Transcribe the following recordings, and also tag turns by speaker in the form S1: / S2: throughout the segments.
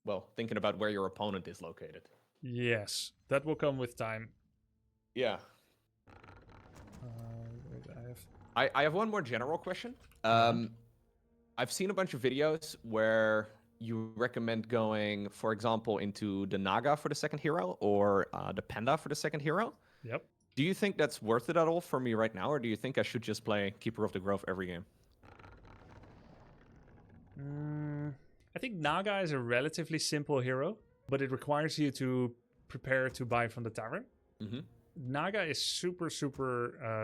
S1: well, thinking about where your opponent is located.
S2: Yes, that will come with time.
S1: Yeah.
S2: Wait,
S1: I have one more general question.
S2: Yeah.
S1: I've seen a bunch of videos where you recommend going, for example, into the Naga for the second hero or the Panda for the second hero.
S2: Yep.
S1: Do you think that's worth it at all for me right now, or do you think I should just play Keeper of the Grove every game?
S2: I think Naga is a relatively simple hero, but it requires you to prepare to buy from the tavern.
S1: Mm-hmm.
S2: Naga is super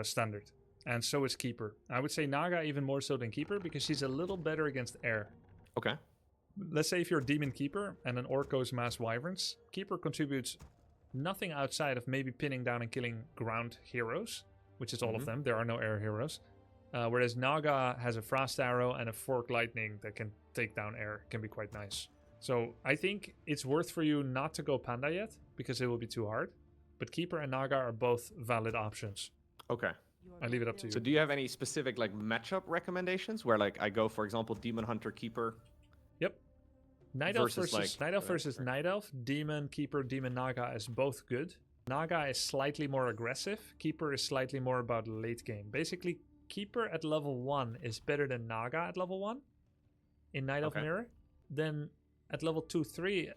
S2: standard, and so is Keeper. I would say Naga even more so than Keeper because she's a little better against air.
S1: Okay.
S2: Let's say if you're a Demon Keeper and an Orc goes Mass Wyverns, Keeper contributes nothing outside of maybe pinning down and killing ground heroes, which is all of them. There are no air heroes. Whereas Naga has a Frost Arrow and a Fork Lightning that can take down air. Can be quite nice. So I think it's worth for you not to go Panda yet because it will be too hard. But Keeper and Naga are both valid options.
S1: Okay.
S2: I leave it up to you.
S1: So do you have any specific like matchup recommendations where like I go, for example, Demon Hunter Keeper?
S2: Yep. Night Elf
S1: versus,
S2: versus
S1: like,
S2: Night Elf versus Night Elf. Demon Keeper, Demon Naga is both good. Naga is slightly more aggressive. Keeper is slightly more about late game. Basically, Keeper at level 1 is better than Naga at level 1 in Night Elf Mirror. Then at level 2, 3,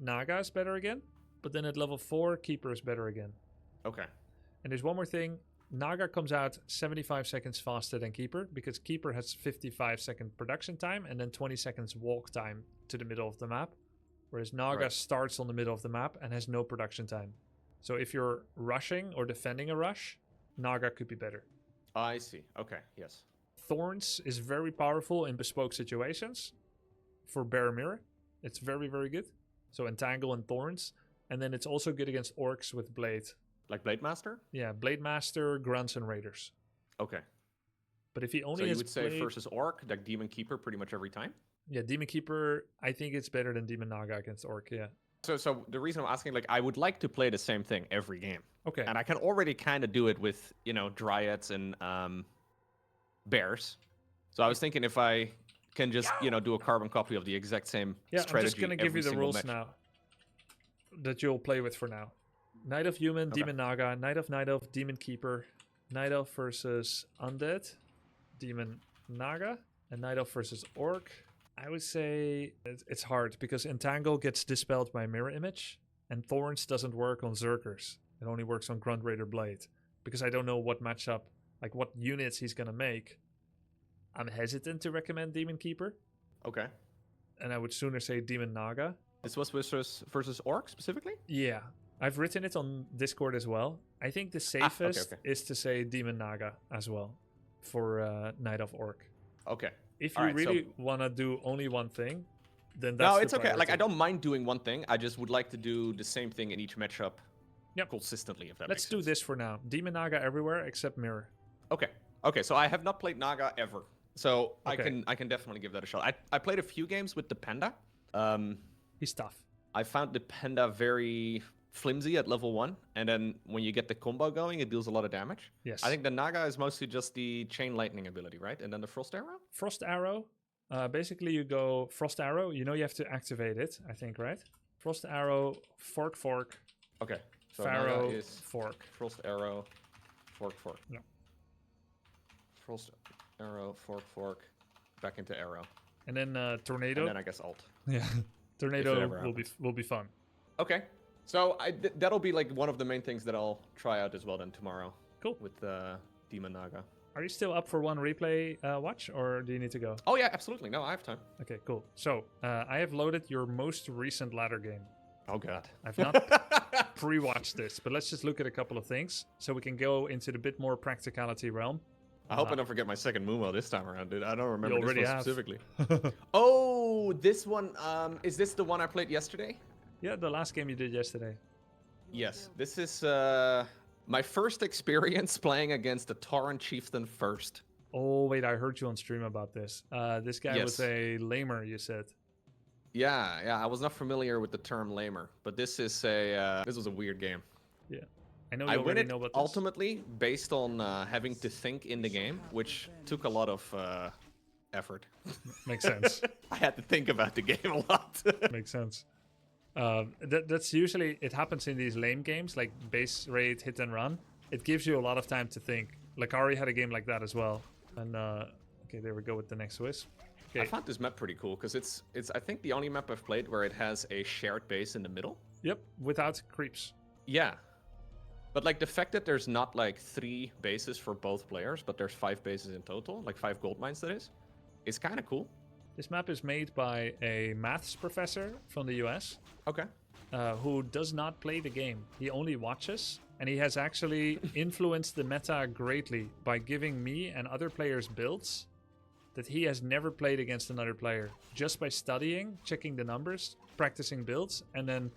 S2: Naga is better again. But then at level 4, Keeper is better again.
S1: Okay.
S2: And there's one more thing. Naga comes out 75 seconds faster than Keeper because Keeper has 55-second production time and then 20 seconds walk time to the middle of the map. Whereas Naga starts on the middle of the map and has no production time. So if you're rushing or defending a rush, Naga could be better.
S1: I see. Okay, yes.
S2: Thorns is very powerful in bespoke situations for Bear Mirror. It's very, very good. So Entangle and Thorns. And then it's also good against Orcs with Blade.
S1: Like Blade Master?
S2: Yeah, Blade Master, Grunts, and Raiders.
S1: Okay.
S2: But if he only
S1: so you
S2: has
S1: would say
S2: Blade...
S1: versus Orc, like Demon Keeper pretty much every time?
S2: Yeah, Demon Keeper, I think it's better than Demon Naga against Orc, yeah.
S1: So the reason I'm asking, like, I would like to play the same thing every game.
S2: Okay.
S1: And I can already kind of do it with, you know, Dryads and Bears. So I was thinking if I can just, you know, do a carbon copy of the exact same strategy.
S2: I'm just going to give you the rules
S1: match.
S2: now that you'll play with for now. Knight of Human, Demon Naga, Night Elf, Demon Keeper, Night Elf versus Undead, Demon Naga, and Night Elf versus Orc. I would say it's hard because Entangle gets dispelled by Mirror Image, and Thorns doesn't work on Zerkers. It only works on Grunt Raider Blade. Because I don't know what matchup, like what units he's going to make, I'm hesitant to recommend Demon Keeper.
S1: Okay.
S2: And I would sooner say Demon Naga.
S1: This was versus Orc specifically?
S2: Yeah. I've written it on Discord as well. I think the safest is to say Demon Naga as well for Night of Orc.
S1: Okay.
S2: If you really want to do only one thing, then that's
S1: no, it's
S2: the
S1: okay.
S2: priority.
S1: Like, I don't mind doing one thing. I just would like to do the same thing in each matchup consistently, if that
S2: Let's
S1: makes sense.
S2: do this for now. Demon Naga everywhere except Mirror.
S1: Okay. Okay, so I have not played Naga ever. So I can definitely give that a shot. I played a few games with the Panda.
S2: He's tough.
S1: I found the Panda very flimsy at level 1, and then when you get the combo going, it deals a lot of damage.
S2: Yes.
S1: I think the Naga is mostly just the Chain Lightning ability, right? And then the Frost Arrow?
S2: Frost Arrow. Basically, you go Frost Arrow. You know you have to activate it, I think, right? Frost Arrow, Fork.
S1: Okay. So
S2: Pharaoh,
S1: Naga is
S2: Fork.
S1: Frost Arrow, Fork.
S2: No.
S1: Frost Arrow, Fork, back into Arrow.
S2: And then Tornado.
S1: And then I guess Alt.
S2: Yeah. Tornado will be fun.
S1: Okay. So that'll be like one of the main things that I'll try out as well then tomorrow.
S2: Cool.
S1: With Demon Naga.
S2: Are you still up for one replay watch, or do you need to go?
S1: Oh yeah, absolutely. No, I have time.
S2: Okay, cool. So I have loaded your most recent ladder game.
S1: Oh god.
S2: I've not pre-watched this, but let's just look at a couple of things so we can go into the bit more practicality realm.
S1: I hope I don't forget my second Mumo this time around, dude. I don't remember this one specifically. Oh, this one. Is this the one I played yesterday?
S2: Yeah, the last game you did yesterday.
S1: Yes. This is my first experience playing against a Tauren Chieftain first.
S2: Oh, wait, I heard you on stream about this. This guy was a lamer, you said.
S1: Yeah, I was not familiar with the term lamer, but this was a weird game.
S2: Yeah. I know you already know about this.
S1: Ultimately based on having to think in the game, which took a lot of effort.
S2: Makes sense.
S1: I had to think about the game a lot.
S2: Makes sense. That's usually, it happens in these lame games like base raid, hit and run. It gives you a lot of time to think. Like Ari had a game like that as well. And okay, there we go with the next Swiss. Okay.
S1: I found this map pretty cool because it's I think the only map I've played where it has a shared base in the middle.
S2: Yep, without creeps.
S1: Yeah. But like the fact that there's not like 3 bases for both players, but there's 5 bases in total, like 5 gold mines that is kind of cool.
S2: This map is made by a maths professor from the US.
S1: Okay.
S2: Who does not play the game. He only watches, and he has actually influenced the meta greatly by giving me and other players builds that he has never played against another player, just by studying, checking the numbers, practicing builds, and then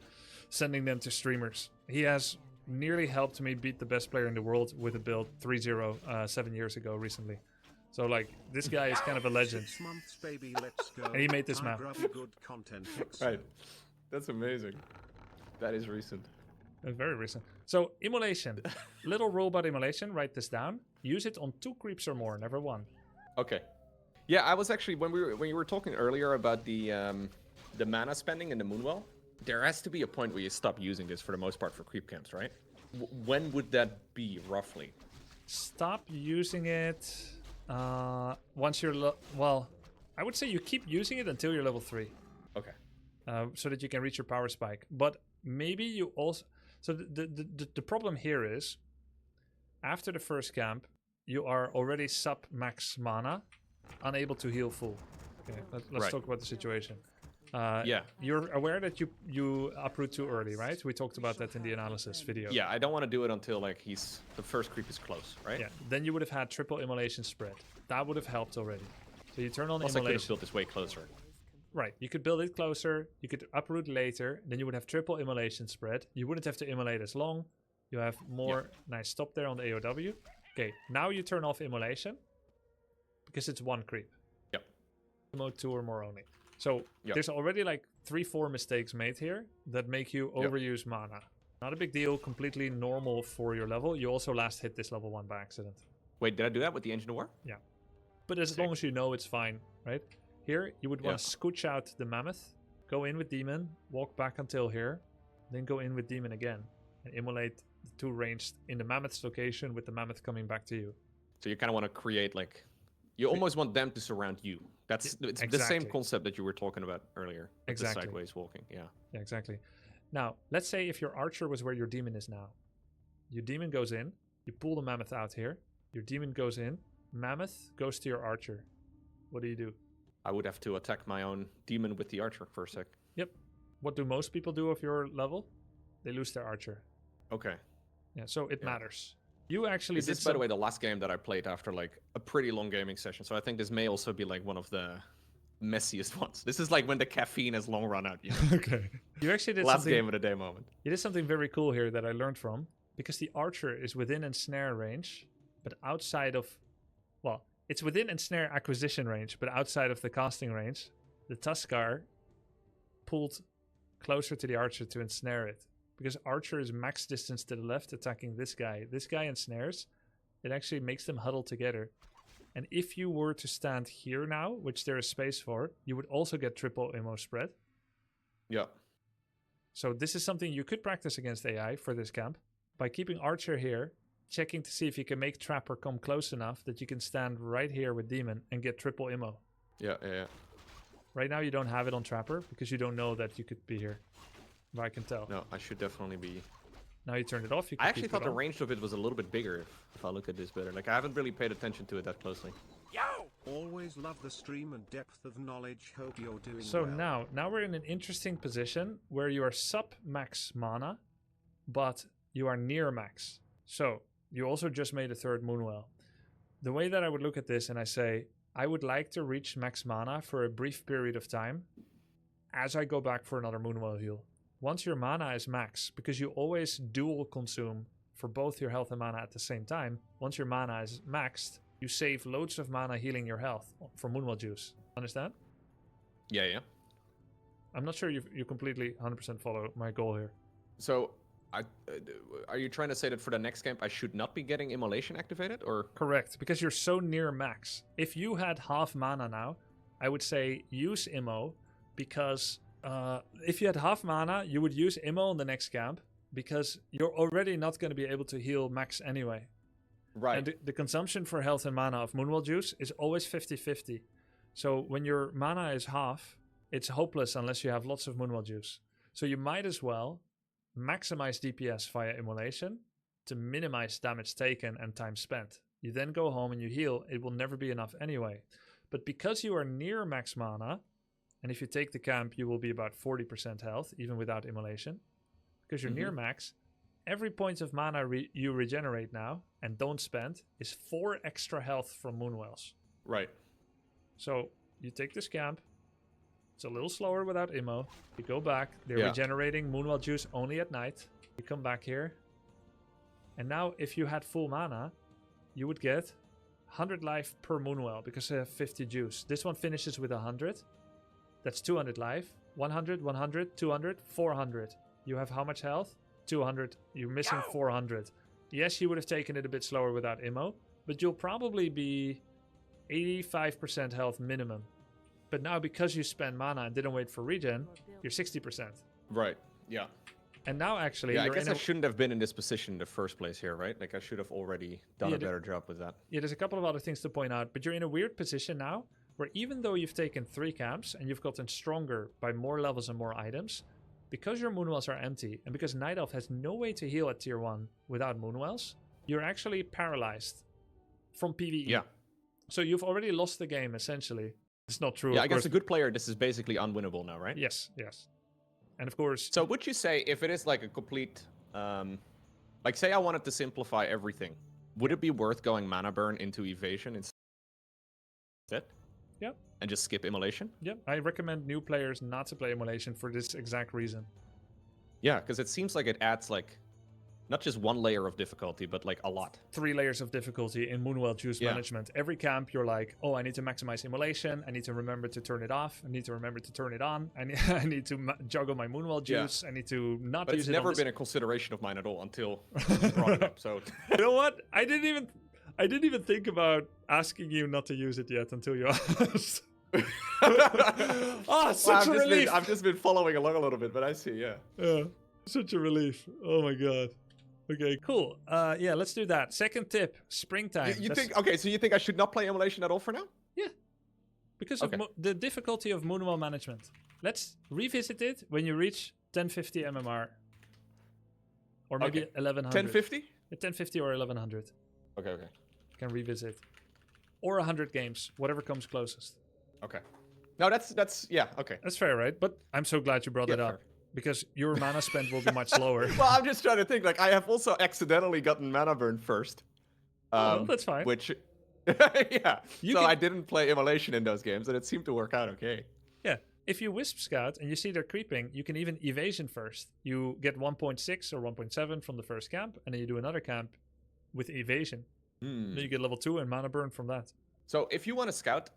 S2: sending them to streamers. He has nearly helped me beat the best player in the world with a build 3-0 7 years ago recently. So like, this guy is kind of a legend.
S3: 6 months, baby, let's go.
S2: And he made this map.
S3: Grubby, good content.
S1: Right. That's amazing. That is recent.
S2: Very recent. So immolation. Little rule about immolation, write this down. Use it on 2 creeps or more, never 1.
S1: Okay. Yeah, I was actually when you were talking earlier about the mana spending in the Moonwell, there has to be a point where you stop using this for the most part for creep camps, right? When would that be roughly?
S2: Stop using it once you're well, I would say you keep using it until you're level 3.
S1: Okay.
S2: So that you can reach your power spike. But maybe you also, so the problem here is after the first camp you are already sub max mana, unable to heal full. Okay, let's talk about the situation.
S1: Yeah.
S2: You're aware that you uproot too early, right? We talked about that in the analysis video.
S1: Yeah, I don't want to do it until like the first creep is close, right?
S2: Yeah. Then you would have had triple immolation spread. That would have helped already. So you turn on
S1: Also, I could have
S2: immolation.
S1: built this way closer.
S2: Right. You could build it closer. You could uproot later. Then you would have triple immolation spread. You wouldn't have to immolate as long. You have more. Nice stop there on the AOW. Okay. Now you turn off immolation because it's 1 creep.
S1: Yep.
S2: Mode 2 or more only. So there's already like 3-4 mistakes made here that make you overuse mana. Not a big deal. Completely normal for your level. You also last hit this level 1 by accident.
S1: Wait, did I do that with the Engine of War?
S2: Yeah. But as long as you know, it's fine, right? Here, you would want to scooch out the Mammoth, go in with Demon, walk back until here, then go in with Demon again, and immolate the 2 ranged in the Mammoth's location with the Mammoth coming back to you.
S1: So you kind of want to create like, you almost want them to surround you. It's the same concept that you were talking about earlier.
S2: Exactly.
S1: The sideways walking, yeah.
S2: Yeah, exactly. Now, let's say if your Archer was where your Demon is now. Your Demon goes in, you pull the Mammoth out here, your Demon goes in, Mammoth goes to your Archer. What do?
S1: I would have to attack my own Demon with the Archer for a sec.
S2: Yep. What do most people do of your level? They lose their Archer.
S1: Okay.
S2: Yeah, so it matters. You actually
S1: Is this, by the way, the last game that I played after like a pretty long gaming session? So I think this may also be like one of the messiest ones. This is like when the caffeine has long run out. You know?
S2: Okay. You actually did
S1: last game of the day moment.
S2: You did something very cool here that I learned from, because the Archer is within ensnare range, but outside of, well, it's within ensnare acquisition range, but outside of the casting range. The Tuskar pulled closer to the Archer to ensnare it. Because Archer is max distance to the left attacking this guy. This guy ensnares. It actually makes them huddle together. And if you were to stand here now, which there is space for, you would also get triple immo spread.
S1: Yeah.
S2: So this is something you could practice against AI for this camp. By keeping Archer here, checking to see if you can make Trapper come close enough that you can stand right here with Demon and get triple immo.
S1: Yeah.
S2: Right now you don't have it on Trapper because you don't know that you could be here. But I can tell.
S1: No, I should definitely be.
S2: Now you turned it off. You can
S1: I actually thought the
S2: on.
S1: range of it was a little bit bigger if I look at this better. Like, I haven't really paid attention to it that closely.
S3: Yo! Always love the stream and depth of knowledge. Hope you're doing
S2: so
S3: well.
S2: now we're in an interesting position where you are sub max mana, but you are near max. So you also just made a 3rd Moonwell. The way that I would look at this, and I say, I would like to reach max mana for a brief period of time as I go back for another Moonwell heal. Once your mana is max, because you always dual consume for both your health and mana at the same time, once your mana is maxed, you save loads of mana healing your health for Moonwell juice. Understand?
S1: Yeah.
S2: I'm not sure you completely 100% follow my goal here.
S1: So Are you trying to say that for the next camp I should not be getting immolation activated, or?
S2: Correct, because you're so near max. If you had half mana now, I would say use Immo, because if you had half mana, you would use Immo in the next camp, because you're already not going to be able to heal max anyway.
S1: Right.
S2: And the consumption for health and mana of Moonwell Juice is always 50-50. So when your mana is half, it's hopeless unless you have lots of Moonwell Juice. So you might as well maximize DPS via immolation to minimize damage taken and time spent. You then go home and you heal. It will never be enough anyway. But because you are near max mana, and if you take the camp, you will be about 40% health, even without immolation. Because you're near max, every point of mana you regenerate now and don't spend is 4 extra health from Moonwells.
S1: Right.
S2: So you take this camp. It's a little slower without Immo. You go back. They're regenerating Moonwell Juice only at night. You come back here. And now if you had full mana, you would get 100 life per Moonwell because they have 50 juice. This one finishes with 100. That's 200 life. 100, 100, 200, 400. You have how much health? 200. You're missing 400. Yes, you would have taken it a bit slower without Immo, but you'll probably be 85% health minimum. But now because you spent mana and didn't wait for regen, you're 60%.
S1: Right. Yeah.
S2: And now actually...
S1: Yeah, I guess I shouldn't have been in this position in the first place here, right? Like I should have already done a better job with that.
S2: Yeah, there's a couple of other things to point out, but you're in a weird position now where even though you've taken 3 camps and you've gotten stronger by more levels and more items, because your Moonwells are empty and because Night Elf has no way to heal at tier 1 without Moonwells, you're actually paralyzed from PvE.
S1: Yeah.
S2: So you've already lost the game, essentially. It's not true.
S1: Yeah, I guess a good player, this is basically unwinnable now, right?
S2: Yes, yes. And of course...
S1: So would you say if it is like a complete... like say I wanted to simplify everything, would it be worth going mana burn into evasion instead?
S2: Yep.
S1: And just skip immolation?
S2: Yep. I recommend new players not to play immolation for this exact reason.
S1: Yeah, because it seems like it adds like... not just 1 layer of difficulty, but like a lot.
S2: 3 layers of difficulty in Moonwell Juice management. Every camp, you're like, oh, I need to maximize immolation. I need to remember to turn it off. I need to remember to turn it on. I need to juggle my Moonwell Juice. I need to not
S1: but
S2: use it.
S1: But it's never been a consideration of mine at all until you brought it up. So
S2: you know what? I didn't even think about asking you not to use it yet until you asked. Such a relief.
S1: I've just been following along a little bit, but I see,
S2: Yeah, such a relief. Oh my god. Okay, cool. Yeah, let's do that. Second tip, springtime.
S1: You think, okay, so you think I should not play immolation at all for now?
S2: Yeah. Because of the difficulty of Moonwell management. Let's revisit it when you reach 1050 MMR. Or maybe 1100.
S1: 1050?
S2: 1050 or 1100.
S1: Okay.
S2: You can revisit. Or 100 games, whatever comes closest.
S1: Okay. No, that's yeah, okay.
S2: That's fair, right? But I'm so glad you brought it up.
S1: Fair.
S2: Because your mana spend will be much lower.
S1: Well, I'm just trying to think. Like, I have also accidentally gotten mana burn first.
S2: Well, that's fine.
S1: Which, yeah. I didn't play immolation in those games, and it seemed to work out okay.
S2: Yeah. If you Wisp Scout and you see they're creeping, you can even evasion first. You get 1.6 or 1.7 from the first camp, and then you do another camp with evasion. Then you get level 2 and mana burn from that.
S1: So if you want to scout,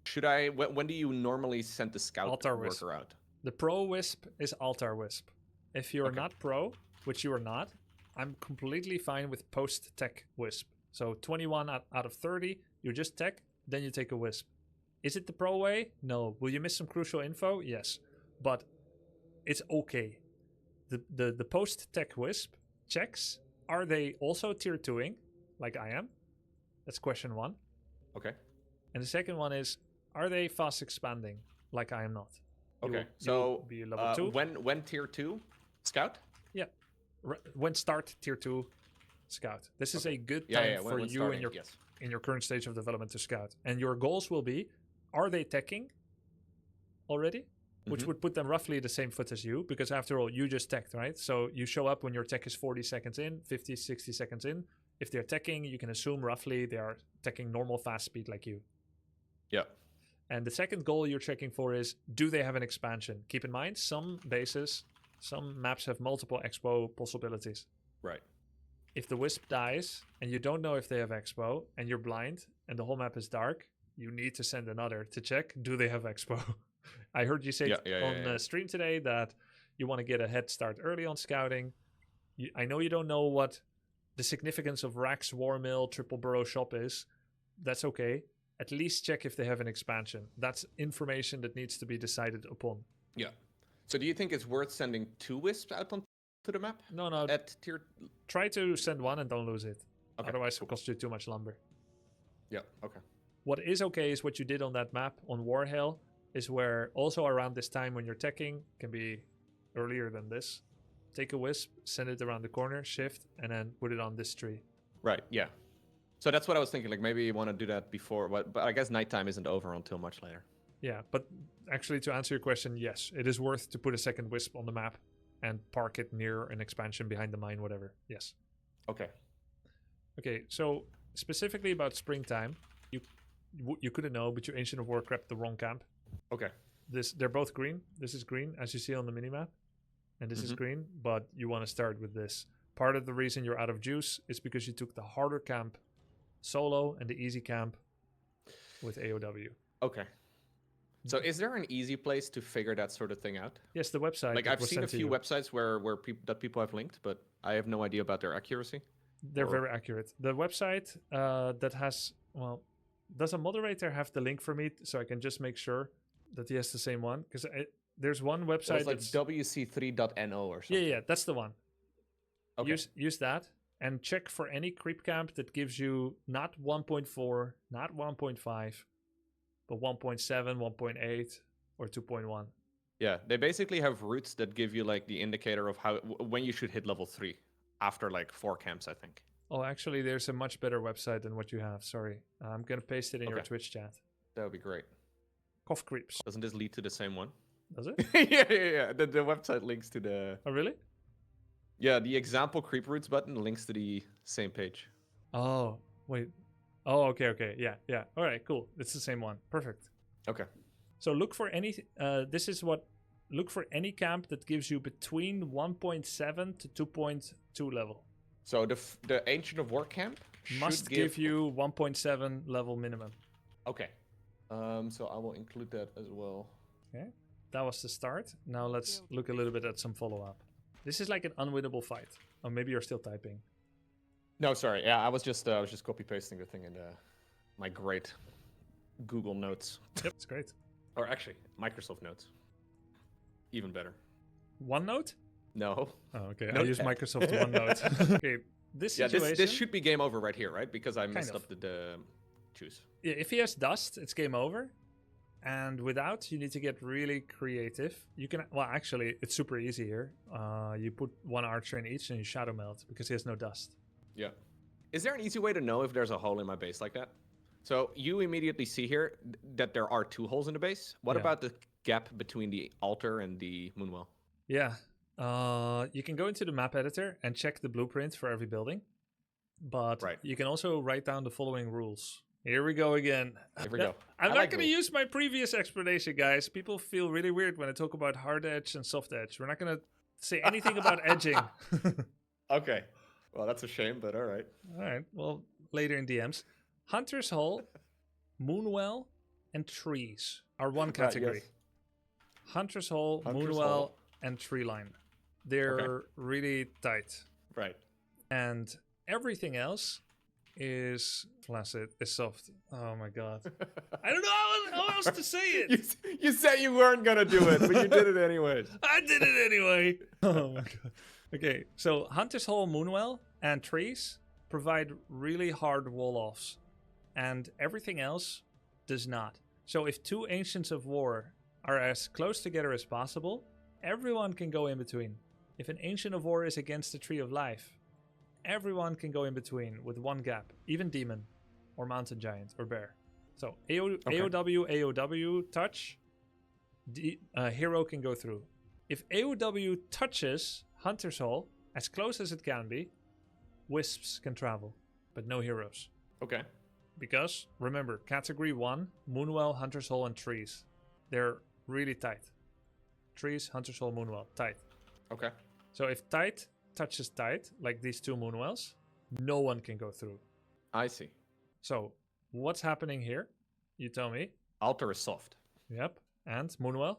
S1: should I... When do you normally send the scout worker out?
S2: The pro Wisp is Altar Wisp. If you're not pro, which you are not, I'm completely fine with post-tech Wisp. So 21 out of 30, you're just tech, then you take a Wisp. Is it the pro way? No. Will you miss some crucial info? Yes. But it's okay. The post-tech Wisp checks, are they also tier 2ing, like I am? That's question 1.
S1: Okay.
S2: And the second one is, are they fast expanding, like I am not?
S1: Okay,
S2: so be level 2.
S1: When tier 2 scout?
S2: Yeah, when start tier 2 scout. This is a good time for you in your current stage of development to scout. And your goals will be, are they teching already? Which would put them roughly the same foot as you, because after all, you just teched, right? So you show up when your tech is 40 seconds in, 50, 60 seconds in. If they're teching, you can assume roughly they are teching normal fast speed like you.
S1: Yeah.
S2: And the second goal you're checking for is, do they have an expansion? Keep in mind, some bases, some maps have multiple expo possibilities.
S1: Right.
S2: If the Wisp dies, and you don't know if they have expo, and you're blind, and the whole map is dark, you need to send another to check, do they have expo? I heard you say on the stream today that you want to get a head start early on scouting. I know you don't know what the significance of Rax, War Mill, Triple Burrow Shop is. That's okay. At least check if they have an expansion. That's information that needs to be decided upon.
S1: Yeah. So do you think it's worth sending 2 wisps out onto the map?
S2: No.
S1: At tier...
S2: Try to send one and don't lose it.
S1: Okay,
S2: Otherwise, it'll cost you too much lumber.
S1: Yeah, okay.
S2: What is okay is what you did on that map on Warhail, is where also around this time when you're teching, can be earlier than this, take a wisp, send it around the corner, shift, and then put it on this tree.
S1: Right, yeah. So that's what I was thinking. Like maybe you want to do that before, but I guess nighttime isn't over until much later.
S2: Yeah, but actually to answer your question, yes, it is worth to put a second wisp on the map and park it near an expansion behind the mine, whatever. Yes.
S1: Okay.
S2: Okay, so specifically about springtime, you couldn't know, but you Ancient of Warcraft the wrong camp.
S1: Okay.
S2: They're both green. This is green, as you see on the minimap, and this is green, but you want to start with this. Part of the reason you're out of juice is because you took the harder camp solo and the easy camp with AOW.
S1: Okay. So is there an easy place to figure that sort of thing out?
S2: Yes, the website.
S1: Like I've seen a few websites where people have linked, but I have no idea about their accuracy.
S2: They're very accurate. The website that has, well, does a moderator have the link for me so I can just make sure that he has the same one? Because there's one website
S1: it's like wc3.no or something.
S2: Yeah, that's the one.
S1: Okay.
S2: Use that and check for any creep camp that gives you not 1.4, not 1.5, but 1.7, 1.8, or 2.1.
S1: Yeah, they basically have routes that give you like the indicator of when you should hit level 3 after like 4 camps, I think.
S2: Oh, actually, there's a much better website than what you have. Sorry. I'm going to paste it in your Twitch chat.
S1: That would be great.
S2: Cough creeps.
S1: Doesn't this lead to the same one?
S2: Does it?
S1: yeah. The website links to the...
S2: Oh, really?
S1: Yeah, the example creep routes button links to the same page.
S2: Oh, wait. Oh, okay. Yeah. All right, cool. It's the same one. Perfect.
S1: Okay.
S2: So look for any... Look for any camp that gives you between 1.7 to 2.2 level.
S1: So the Ancient of War camp
S2: must give you 1.7 level minimum.
S1: Okay. So I will include that as well.
S2: Okay. That was the start. Now let's look a little bit at some follow-up. This is like an unwinnable fight. Oh, maybe you're still typing.
S1: No, sorry. Yeah, I was just copy pasting the thing in my great Google Notes.
S2: Yep, it's great.
S1: Or actually, Microsoft Notes. Even better.
S2: OneNote?
S1: No.
S2: Oh, okay.
S1: Note
S2: I use Microsoft OneNote. Okay, this situation...
S1: Yeah, this should be game over right here, right? Because I messed up the choose.
S2: Yeah, if he has dust, it's game over. And without, you need to get really creative. You can... Well, actually, it's super easy here. You put one archer in each and you shadow melt because he has no dust.
S1: Yeah. Is there an easy way to know if there's a hole in my base like that? So you immediately see here that there are 2 holes in the base. What about the gap between the altar and the moonwell?
S2: Yeah. You can go into the map editor and check the blueprint for every building. But you can also write down the following rules. Here we go again.
S1: Here we go.
S2: I'm not going to use my previous explanation, guys. People feel really weird when I talk about hard edge and soft edge. We're not going to say anything about edging.
S1: Okay. Well, that's a shame, but all right.
S2: All right. Well, later in DMs. Hunter's Hole, Moonwell, and Trees are one category.
S1: Yes.
S2: Hunter's Hole, Moonwell, and Tree Line. They're really tight.
S1: Right.
S2: And everything else is flaccid, is soft. Oh my god. I don't know how else to say it.
S1: You said you weren't going to do it, but you did it anyways.
S2: I did it anyway. Oh my god. Okay, so Hunter's Hole, Moonwell, and Trees provide really hard wall-offs. And everything else does not. So if 2 Ancients of War are as close together as possible, everyone can go in between. If an Ancient of War is against the Tree of Life, everyone can go in between with one gap, even Demon, or Mountain Giant, or Bear. So AOW, touch, Hero can go through. If AOW touches Hunter's Hole, as close as it can be, Wisps can travel, but no heroes.
S1: Okay.
S2: Because, remember, Category 1, Moonwell, Hunter's Hole, and Trees. They're really tight. Trees, Hunter's Hole, Moonwell, tight.
S1: Okay.
S2: So if tight touches tight, like these 2 Moonwells, no one can go through.
S1: I see.
S2: So, what's happening here? You tell me.
S1: Altar is soft.
S2: Yep. And Moonwell?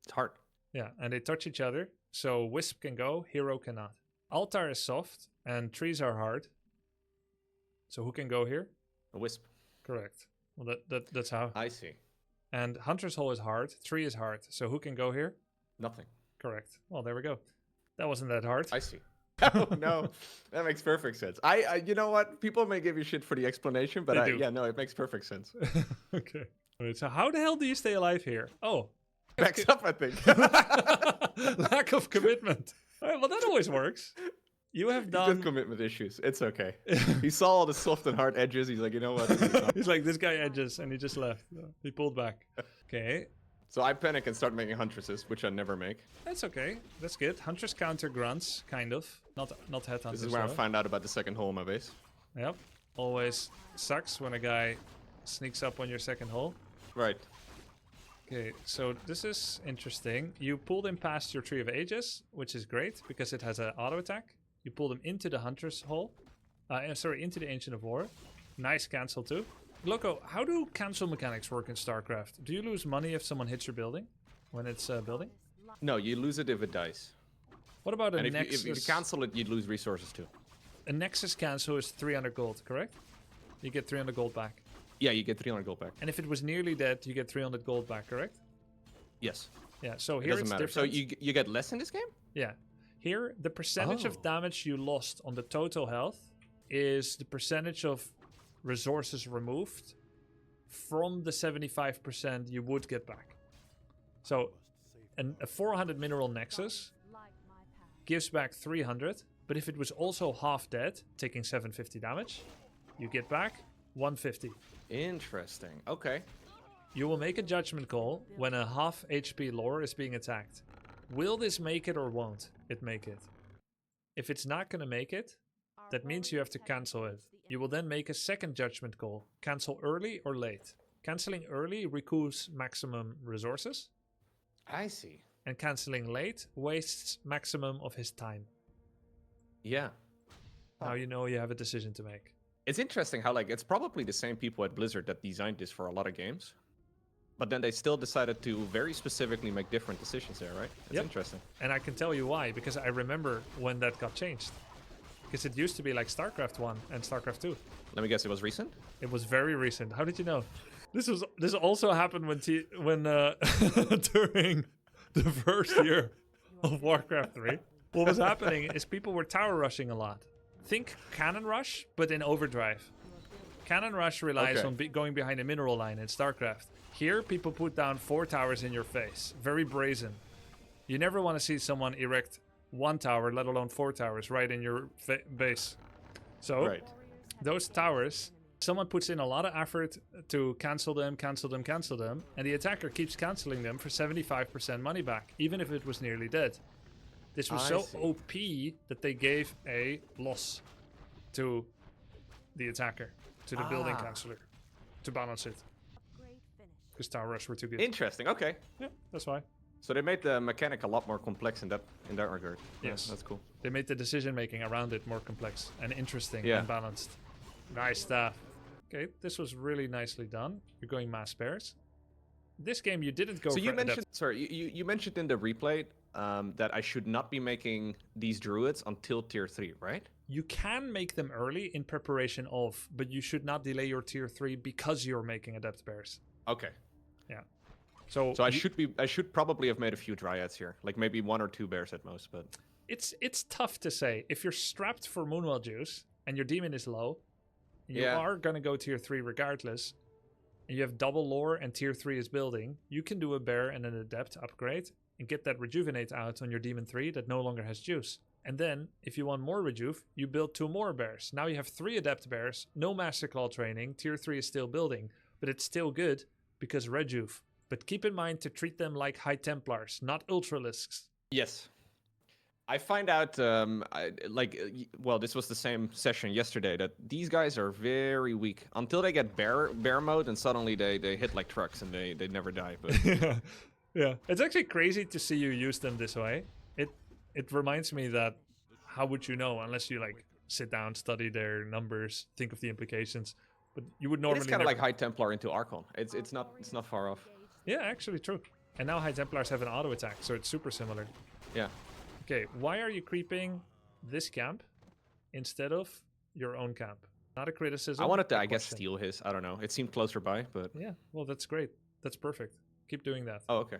S1: It's hard.
S2: Yeah, and they touch each other. So Wisp can go, Hero cannot. Altar is soft and trees are hard. So who can go here?
S1: A wisp.
S2: Correct. Well, that's how.
S1: I see.
S2: And Hunter's Hole is hard. Tree is hard. So who can go here?
S1: Nothing.
S2: Correct. Well, there we go. That wasn't that hard.
S1: I see. Oh, no. That makes perfect sense. I you know what? People may give you shit for the explanation, but yeah, no, it makes perfect sense.
S2: Okay. Alright, so how the hell do you stay alive here? Oh.
S1: Backs up, I think.
S2: Lack of commitment. All right, well, that always works. You have
S1: He's
S2: done...
S1: got commitment issues. It's okay. He saw all the soft and hard edges. He's like, you know what?
S2: He's like, this guy edges, and he just left. He pulled back. Okay.
S1: So I panic and start making huntresses, which I never make.
S2: That's okay. That's good. Hunters counter grunts, kind of. Not headhunters.
S1: This is where I
S2: though.
S1: found out about the second hole in my base.
S2: Yep. Always sucks when a guy sneaks up on your second hole.
S1: Right.
S2: Okay, so this is interesting. You pulled him past your Tree of Ages, which is great because it has an auto attack. You pulled him into the Hunter's Hole. Into the Ancient of War. Nice cancel too. Gloco, how do cancel mechanics work in StarCraft? Do you lose money if someone hits your building when it's building?
S1: No, you lose it if it dies.
S2: What about a
S1: And
S2: Nexus?
S1: if you cancel it, you'd lose resources too.
S2: A Nexus cancel is 300 gold, correct? You get 300 gold back.
S1: Yeah, you get 300 gold back.
S2: And if it was nearly dead, you get 300 gold back, correct?
S1: Yes.
S2: Yeah, so
S1: It
S2: here
S1: doesn't
S2: it's
S1: matter.
S2: different.
S1: So you get less in this game?
S2: Yeah. Here, the percentage of damage you lost on the total health is the percentage of resources removed from the 75% you would get back. So, a 400 mineral nexus gives back 300, but if it was also half dead, taking 750 damage, you get back 150.
S1: Interesting. Okay.
S2: You will make a judgment call when a half HP lore is being attacked. Will this make it or won't it make it? If it's not going to make it, that means you have to cancel it. You will then make a second judgment call. Cancel early or late. Canceling early recoups maximum resources.
S1: I see.
S2: And canceling late wastes maximum of his time.
S1: Yeah.
S2: Now you know you have a decision to make.
S1: It's interesting how, like, it's probably the same people at Blizzard that designed this for a lot of games. But then they still decided to very specifically make different decisions there, right? It's interesting.
S2: And I can tell you why, because I remember when that got changed. Because it used to be like StarCraft 1 and StarCraft 2.
S1: Let me guess, it was recent?
S2: It was very recent. How did you know? This also happened when during the first year of Warcraft 3. What was happening is people were tower rushing a lot. Think Cannon Rush, but in overdrive. Cannon Rush relies on going behind a mineral line in StarCraft. Here, people put down 4 towers in your face. Very brazen. You never want to see someone erect 1 tower, let alone 4 towers, right in your base. So, those towers, someone puts in a lot of effort to cancel them, and the attacker keeps canceling them for 75% money back, even if it was nearly dead. This was so OP that they gave a loss to the attacker, to the building canceller, to balance it. Because tower rush were too good.
S1: Interesting. Okay.
S2: Yeah, that's why.
S1: So they made the mechanic a lot more complex in that regard.
S2: Yes,
S1: that's cool.
S2: They made the decision making around it more complex and interesting and balanced. Nice stuff. Okay, this was really nicely done. You're going mass pairs. This game you didn't go.
S1: So
S2: for
S1: you mentioned, you mentioned in the replay that I should not be making these druids until tier 3, right?
S2: You can make them early in preparation of, but you should not delay your tier 3 because you're making adept bears.
S1: Okay.
S2: Yeah. So
S1: I should probably have made a few dryads here, like maybe 1 or 2 bears at most, but
S2: it's tough to say. If you're strapped for Moonwell juice and your demon is low, you are gonna go tier 3 regardless. And you have double lore and tier 3 is building, you can do a bear and an adept upgrade and get that rejuvenate out on your demon 3 that no longer has juice. And then, if you want more rejuve, you build 2 more bears. Now you have 3 adept bears, no master claw training, tier 3 is still building, but it's still good because rejuve. But keep in mind to treat them like High Templars, not Ultralisks.
S1: Yes. I find out, this was the same session yesterday, that these guys are very weak. Until they get bear mode, and suddenly they hit like trucks and they never die. But
S2: yeah. It's actually crazy to see you use them this way. It reminds me that how would you know unless you like sit down, study their numbers, think of the implications. But you would normally.
S1: It's kind of like High Templar into Archon. It's not far off.
S2: Yeah, actually true. And now High Templars have an auto attack, so it's super similar.
S1: Yeah.
S2: Okay, why are you creeping this camp instead of your own camp. Not a criticism.
S1: I wanted to,
S2: a
S1: I guess,
S2: question.
S1: steal his. I don't know. It seemed closer by, but...
S2: Yeah, well, that's great. That's perfect. Keep doing that.
S1: Oh, okay.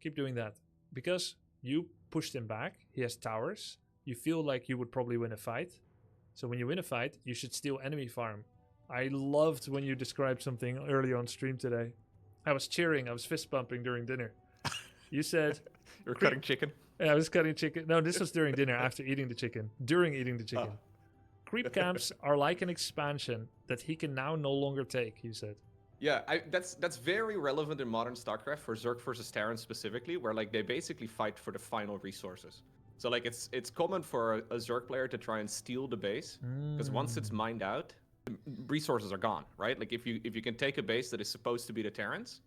S2: Keep doing that. Because you pushed him back. He has towers. You feel like you would probably win a fight. So when you win a fight, you should steal enemy farm. I loved when you described something early on stream today. I was cheering. I was fist bumping during dinner. You said...
S1: You're cutting chicken?
S2: Yeah, I was cutting chicken. No, this was during dinner after eating the chicken. During eating the chicken.
S1: Oh.
S2: Creep camps are like an expansion that he can now no longer take, you said.
S1: Yeah, that's very relevant in modern StarCraft for Zerg versus Terran specifically, where like they basically fight for the final resources. So like it's common for a Zerg player to try and steal the base, because once it's mined out, resources are gone, right? Like if you can take a base that is supposed to be the Terrans,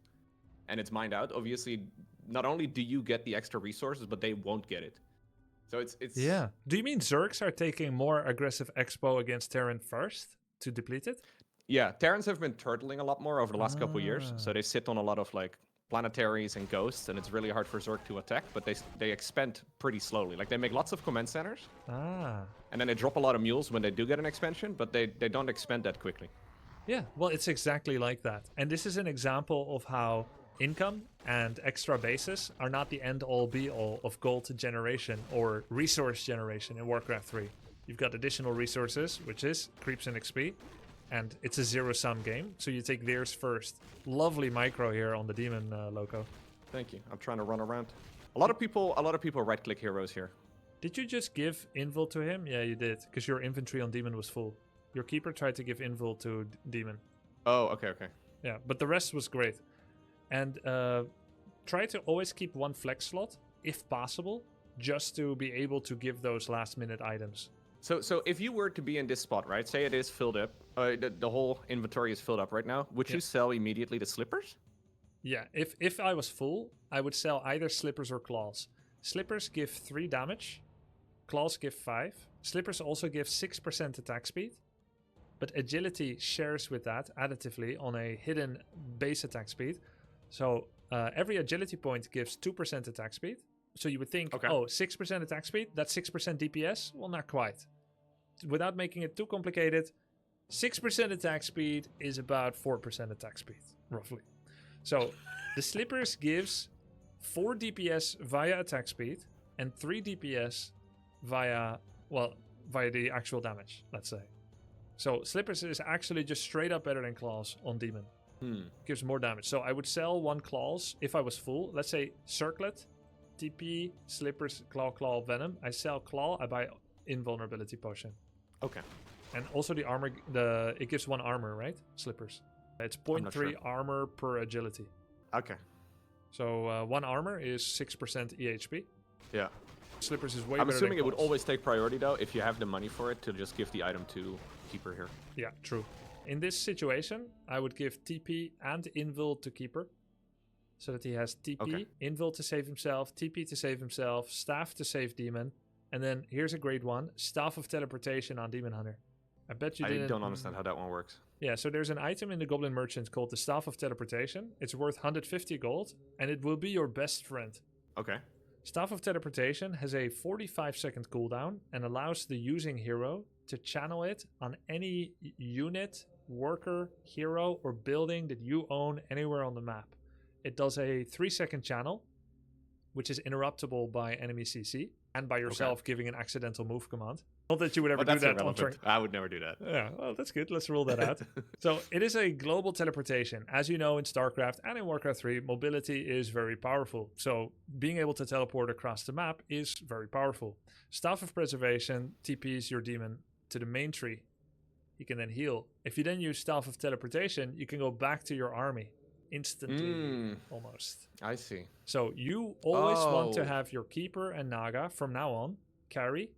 S1: and it's mined out, obviously not only do you get the extra resources, but they won't get it. So it's
S2: Yeah. Do you mean Zergs are taking more aggressive expo against Terran first to deplete it?
S1: Yeah, Terrans have been turtling a lot more over the last couple years, so they sit on a lot of like planetaries and ghosts, and it's really hard for Zerg to attack, but they expand pretty slowly. Like they make lots of command centers, and then they drop a lot of mules when they do get an expansion, but they don't expand that quickly.
S2: Yeah, well, it's exactly like that. And this is an example of how income and extra bases are not the end-all be-all of gold generation or resource generation in Warcraft 3. You've got additional resources, which is creeps and XP, and it's a zero-sum game, so you take theirs first. Lovely micro here on the demon loco.
S1: Thank you. I'm trying to run around. A lot of people right-click heroes here.
S2: Did you just give invul to him? Yeah, you did, because your inventory on demon was full. Your keeper tried to give invul to demon.
S1: Oh, okay.
S2: Yeah, but the rest was great. And try to always keep one flex slot, if possible, just to be able to give those last-minute items.
S1: So if you were to be in this spot, right? Say it is filled up, the whole inventory is filled up right now. Would you sell immediately the slippers?
S2: Yeah, if I was full, I would sell either slippers or claws. Slippers give 3 damage, claws give 5. Slippers also give 6% attack speed, but agility shares with that additively on a hidden base attack speed. So every agility point gives 2% attack speed. So you would think,
S1: okay.
S2: Oh, 6% attack speed, that's 6% DPS? Well, not quite. Without making it too complicated, 6% attack speed is about 4% attack speed, roughly. So the Slippers gives 4 DPS via attack speed and 3 DPS via the actual damage, let's say. So Slippers is actually just straight up better than Claws on Demon. Gives more damage. So I would sell 1 Claws if I was full. Let's say Circlet, TP, Slippers, Claw, Venom. I sell Claw, I buy Invulnerability Potion.
S1: Okay.
S2: And also the armor, it gives 1 armor, right? Slippers. It's 0.3
S1: sure.
S2: armor per agility.
S1: Okay.
S2: So 1 armor is 6% EHP.
S1: Yeah.
S2: Slippers is way
S1: I'm
S2: better
S1: assuming
S2: than
S1: it would
S2: Claws.
S1: always take priority though if you have the money for it to just give the item to Keeper here.
S2: Yeah, true. In this situation, I would give TP and Invul to Keeper. So that he has TP, Invul to save himself, TP to save himself, Staff to save Demon. And then here's a great one, Staff of Teleportation on Demon Hunter. I bet you didn't...
S1: I don't understand how that one works.
S2: Yeah, so there's an item in the Goblin Merchant called the Staff of Teleportation. It's worth 150 gold, and it will be your best friend.
S1: Okay.
S2: Staff of Teleportation has a 45-second cooldown and allows the using hero to channel it on any unit, worker, hero, or building that you own anywhere on the map. It does a 3-second channel, which is interruptible by enemy CC and by yourself giving an accidental move command. Not that you would ever do that on turn.
S1: I would never do that.
S2: Yeah, well, that's good. Let's rule that out. So it is a global teleportation. As you know, in StarCraft and in Warcraft 3, mobility is very powerful. So being able to teleport across the map is very powerful. Staff of Preservation TPs your demon to the main tree. You can then heal. If you then use Staff of Teleportation, you can go back to your army instantly, almost.
S1: I see.
S2: So you always want to have your Keeper and Naga from now on carry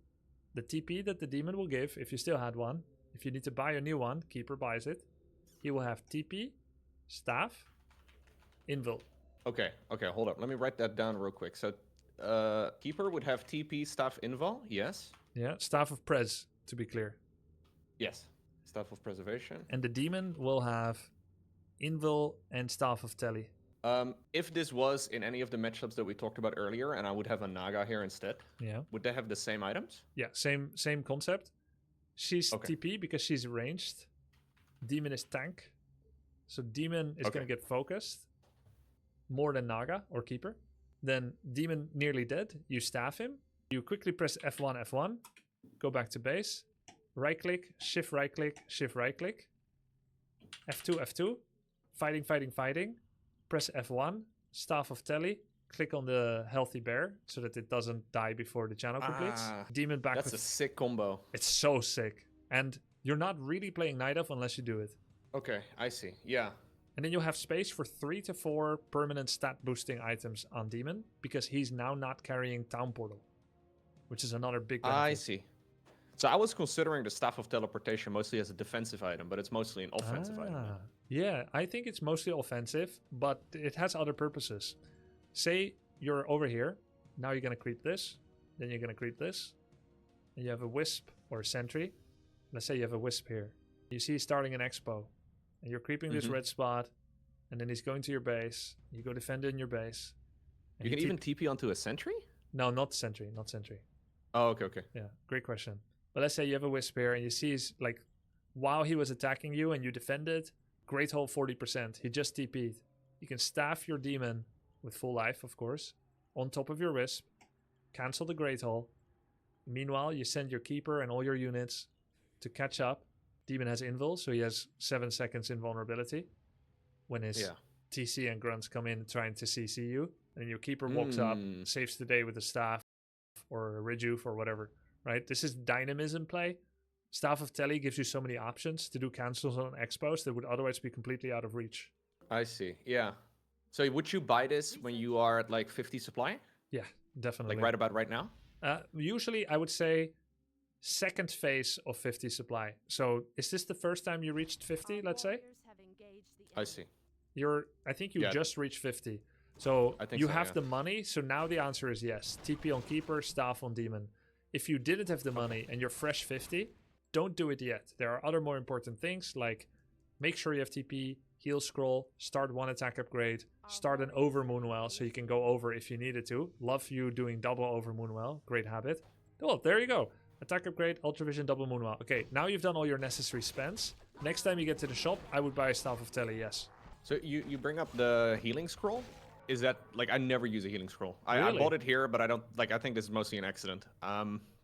S2: the TP that the demon will give if you still had one. If you need to buy a new one, Keeper buys it. He will have TP, Staff, Invul.
S1: Okay, hold up. Let me write that down real quick. So Keeper would have TP, Staff, Invul, yes?
S2: Yeah, Staff of Pres, to be clear.
S1: Yes. Staff of Preservation.
S2: And the demon will have Invul and Staff of Tele.
S1: If this was in any of the matchups that we talked about earlier, and I would have a Naga here instead,
S2: Yeah.
S1: would they have the same items?
S2: Yeah, same concept. She's
S1: Okay.
S2: TP because she's ranged. Demon is tank. So Demon is going to get focused more than Naga or Keeper. Then Demon nearly dead. You staff him. You quickly press F1, F1. Go back to base. Right click, shift right click, shift right click. F2, F2. Fighting, fighting, fighting. Press F1. Staff of Telly. Click on the healthy bear so that it doesn't die before the channel completes. Demon back
S1: That's
S2: with...
S1: a sick combo.
S2: It's so sick. And you're not really playing Night Elf unless you do it.
S1: Okay, I see. Yeah.
S2: And then you'll have space for 3 to 4 permanent stat boosting items on Demon because he's now not carrying Town Portal, which is another big benefit.
S1: I see. So I was considering the Staff of Teleportation mostly as a defensive item, but it's mostly an offensive item. now.
S2: Yeah, I think it's mostly offensive, but it has other purposes. Say you're over here. Now you're going to creep this. Then you're going to creep this. And you have a Wisp or a Sentry. Let's say you have a Wisp here. You see he's starting an Expo. And you're creeping this red spot. And then he's going to your base. You go defend in your base.
S1: You can even TP onto a sentry?
S2: No, not Sentry. Not Sentry.
S1: Oh, okay, okay.
S2: Yeah, great question. But let's say you have a Wisp here and you see he's like, while he was attacking you and you defended, Great Hole 40%. He just TP'd. You can staff your Demon with full life, of course, on top of your Wisp. Cancel the Great Hole. Meanwhile, you send your Keeper and all your units to catch up. Demon has invul, so he has 7 seconds invulnerability when his TC and grunts come in trying to CC you. And your Keeper walks up, saves the day with a staff or a rejuve or whatever, right? This is dynamism play. Staff of Telly gives you so many options to do cancels on expos that would otherwise be completely out of reach.
S1: I see. Yeah. So would you buy this when you are at like 50 supply?
S2: Yeah, definitely.
S1: Like right about right now?
S2: Usually I would say second phase of 50 supply. So is this the first time you reached 50, let's say?
S1: I see.
S2: I think you just reached 50. So you have the money. So now the answer is yes. TP on Keeper, staff on Demon. If you didn't have the money and you're fresh 50, don't do it yet. There are other more important things like make sure you have TP, heal scroll, start one attack upgrade, start an over Moonwell so you can go over if you needed to. Love you doing double over Moonwell. Great habit. Oh, there you go. Attack upgrade, Ultra Vision, double Moonwell. Okay, now you've done all your necessary spends. Next time you get to the shop, I would buy a Staff of Telly, yes.
S1: So you bring up the healing scroll? Is that, like, I never use a healing scroll. I
S2: Really?
S1: bought it here, but I don't, like, I think this is mostly an accident.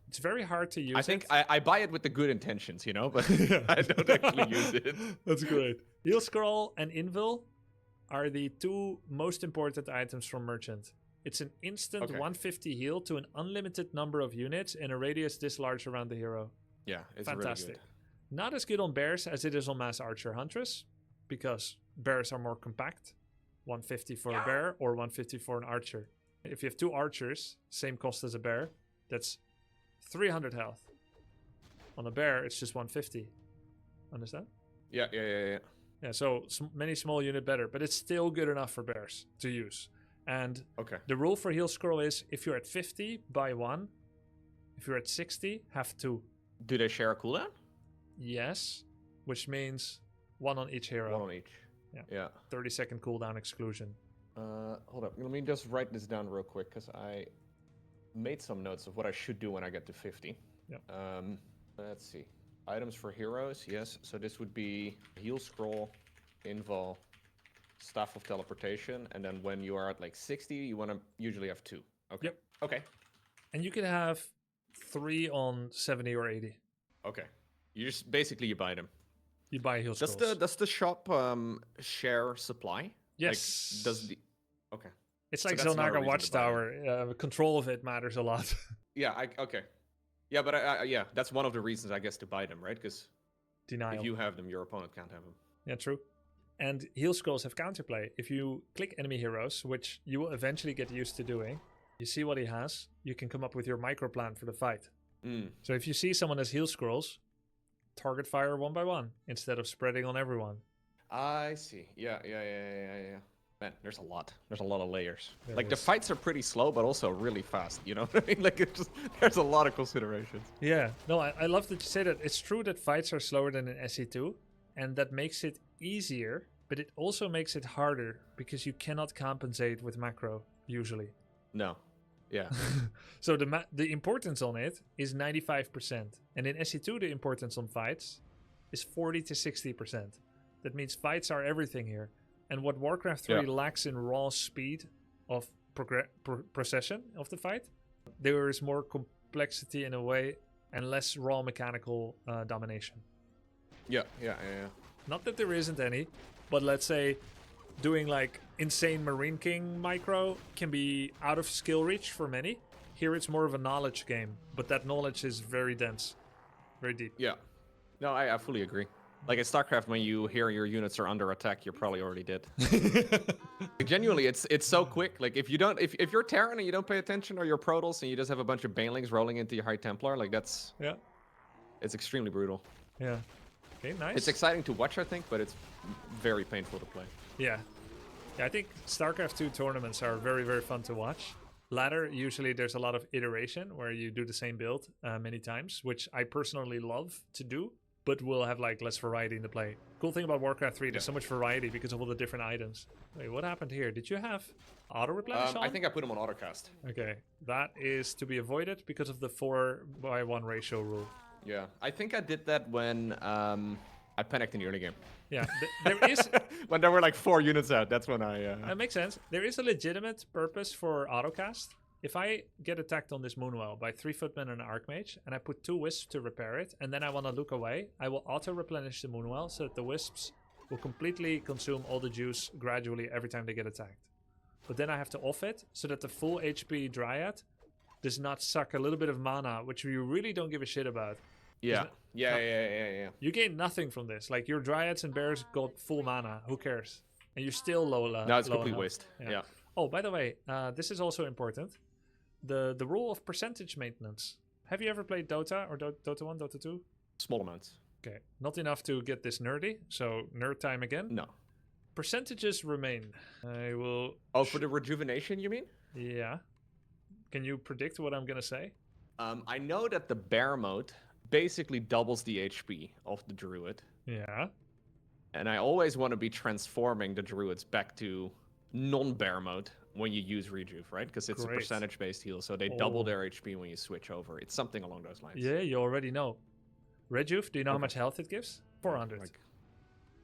S2: It's very hard to use
S1: I think
S2: it.
S1: I buy it with the good intentions, you know, but I don't actually use it.
S2: That's great. Heal Scroll and Invul are the 2 most important items from Merchant. It's an instant 150 heal to an unlimited number of units in a radius this large around the hero.
S1: Yeah, it's
S2: Fantastic.
S1: really good.
S2: Not as good on bears as it is on Mass Archer Huntress, because bears are more compact. 150 for a bear or 150 for an archer. If you have 2 archers, same cost as a bear, that's 300 health. On a bear, it's just 150. Understand?
S1: Yeah.
S2: Yeah, so many small unit better, but it's still good enough for bears to use. And the rule for heal scroll is if you're at 50, buy 1. If you're at 60, have 2.
S1: Do they share a cooldown?
S2: Yes, which means 1 on each hero.
S1: 1 on each. Yeah.
S2: 30-second cooldown exclusion.
S1: Hold up. Let me just write this down real quick because I made some notes of what I should do when I get to 50.
S2: Yeah.
S1: Let's see. Items for heroes. Yes. So this would be heal scroll, invul, staff of teleportation, and then when you are at like 60, you want to usually have 2. Okay.
S2: Yep.
S1: Okay.
S2: And you can have 3 on 70 or 80.
S1: Okay. You just basically you buy them.
S2: You buy heal scrolls.
S1: Does the shop share supply?
S2: Yes.
S1: Like, okay.
S2: It's like
S1: that's not a
S2: Zelnaga
S1: reason to buy
S2: Watchtower. Control of it matters a lot.
S1: Yeah. Okay. Yeah, but yeah, that's one of the reasons I guess to buy them, right? Because
S2: Denial.
S1: if you have them, your opponent can't have them.
S2: Yeah, true. And heal scrolls have counterplay. If you click enemy heroes, which you will eventually get used to doing, you see what he has, you can come up with your micro plan for the fight. So if you see someone has heal scrolls, target fire 1 by 1 instead of spreading on everyone.
S1: I see. Yeah. Man, there's a lot. There's a lot of layers.
S2: There
S1: like the
S2: is.
S1: fights are pretty slow, but also really fast. You know what I mean? Like there's a lot of considerations.
S2: Yeah, no, I love that you say that. It's true that fights are slower than in SE2, and that makes it easier but it also makes it harder because you cannot compensate with macro usually.
S1: No. Yeah.
S2: So the importance on it is 95%, and in SC2 the importance on fights is 40 to 60%. That means fights are everything here, and what Warcraft 3 lacks in raw speed of procession of the fight, there is more complexity in a way and less raw mechanical domination.
S1: Yeah.
S2: Not that there isn't any, but let's say doing like insane Marine King micro can be out of skill reach for many. Here it's more of a knowledge game, but that knowledge is very dense, very deep.
S1: Yeah. No, I fully agree. Like at StarCraft, when you hear your units are under attack, you're probably already dead. Like, genuinely, it's so quick. Like if you're Terran and you don't pay attention, or you're Protoss and you just have a bunch of Banelings rolling into your High Templar, like it's extremely brutal.
S2: Yeah. Okay, nice.
S1: It's exciting to watch, I think, but it's very painful to play.
S2: Yeah, I think StarCraft 2 tournaments are very, very fun to watch. Ladder, usually there's a lot of iteration where you do the same build many times, which I personally love to do, but will have like less variety in the play. Cool thing about Warcraft 3, there's so much variety because of all the different items. Wait, what happened here? Did you have auto replenish on?
S1: I think I put them on autocast.
S2: Okay, that is to be avoided because of the 4:1 ratio rule.
S1: Yeah, I think I did that when I panicked in the early game.
S2: Yeah, there is...
S1: when there were like 4 units out, that's when I...
S2: That makes sense. There is a legitimate purpose for autocast. If I get attacked on this Moonwell by 3 Footmen and an Archmage, and I put 2 Wisps to repair it, and then I want to look away, I will auto-replenish the Moonwell so that the Wisps will completely consume all the juice gradually every time they get attacked. But then I have to off it so that the full HP Dryad does not suck a little bit of mana, which you really don't give a shit about.
S1: Yeah.
S2: You gain nothing from this. Like your Dryads and Bears got full mana. Who cares? And you're still low.
S1: No, it's complete waste. Yeah.
S2: Oh, by the way, this is also important. The rule of percentage maintenance. Have you ever played Dota or Dota 1, Dota 2?
S1: Small amounts.
S2: Okay, not enough to get this nerdy. So nerd time again.
S1: No.
S2: Percentages remain. I will.
S1: Oh, for the rejuvenation, you mean?
S2: Yeah. Can you predict what I'm gonna say?
S1: I know that the bear mode basically doubles the HP of the druid.
S2: Yeah.
S1: And I always want to be transforming the druids back to non-bear mode when you use rejuve, right? Because it's a percentage-based heal, so they double their HP when you switch over. It's something along those lines.
S2: Yeah, you already know. Rejuve, do you know how much health it gives? 400.
S1: Like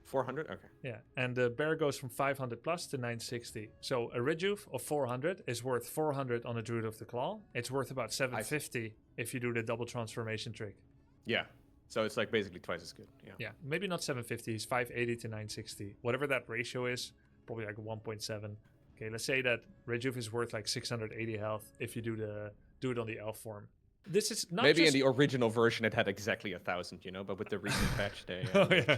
S1: 400? Okay.
S2: Yeah, and the bear goes from 500 plus to 960. So a rejuve of 400 is worth 400 on a druid of the claw. It's worth about 750 if you do the double transformation trick.
S1: Yeah, so it's like basically twice as good.
S2: Yeah, maybe not 750, it's 580 to 960. Whatever that ratio is, probably like 1.7. Okay, let's say that Rejuve is worth like 680 health if you do it on the elf form. This is not
S1: maybe in the original version it had exactly 1,000, you know, but with the recent patch they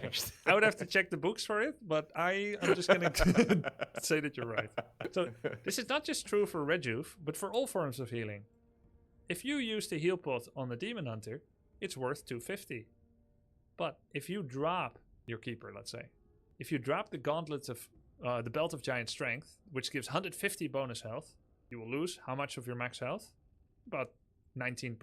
S1: changed.
S2: I would have to check the books for it, but I'm just going to say that you're right. So this is not just true for Rejuve, but for all forms of healing. If you use the heal pot on the Demon Hunter, it's worth 250. But if you drop your Keeper, let's say, if you drop the Gauntlet of the Belt of Giant Strength, which gives 150 bonus health, you will lose how much of your max health? About 19%.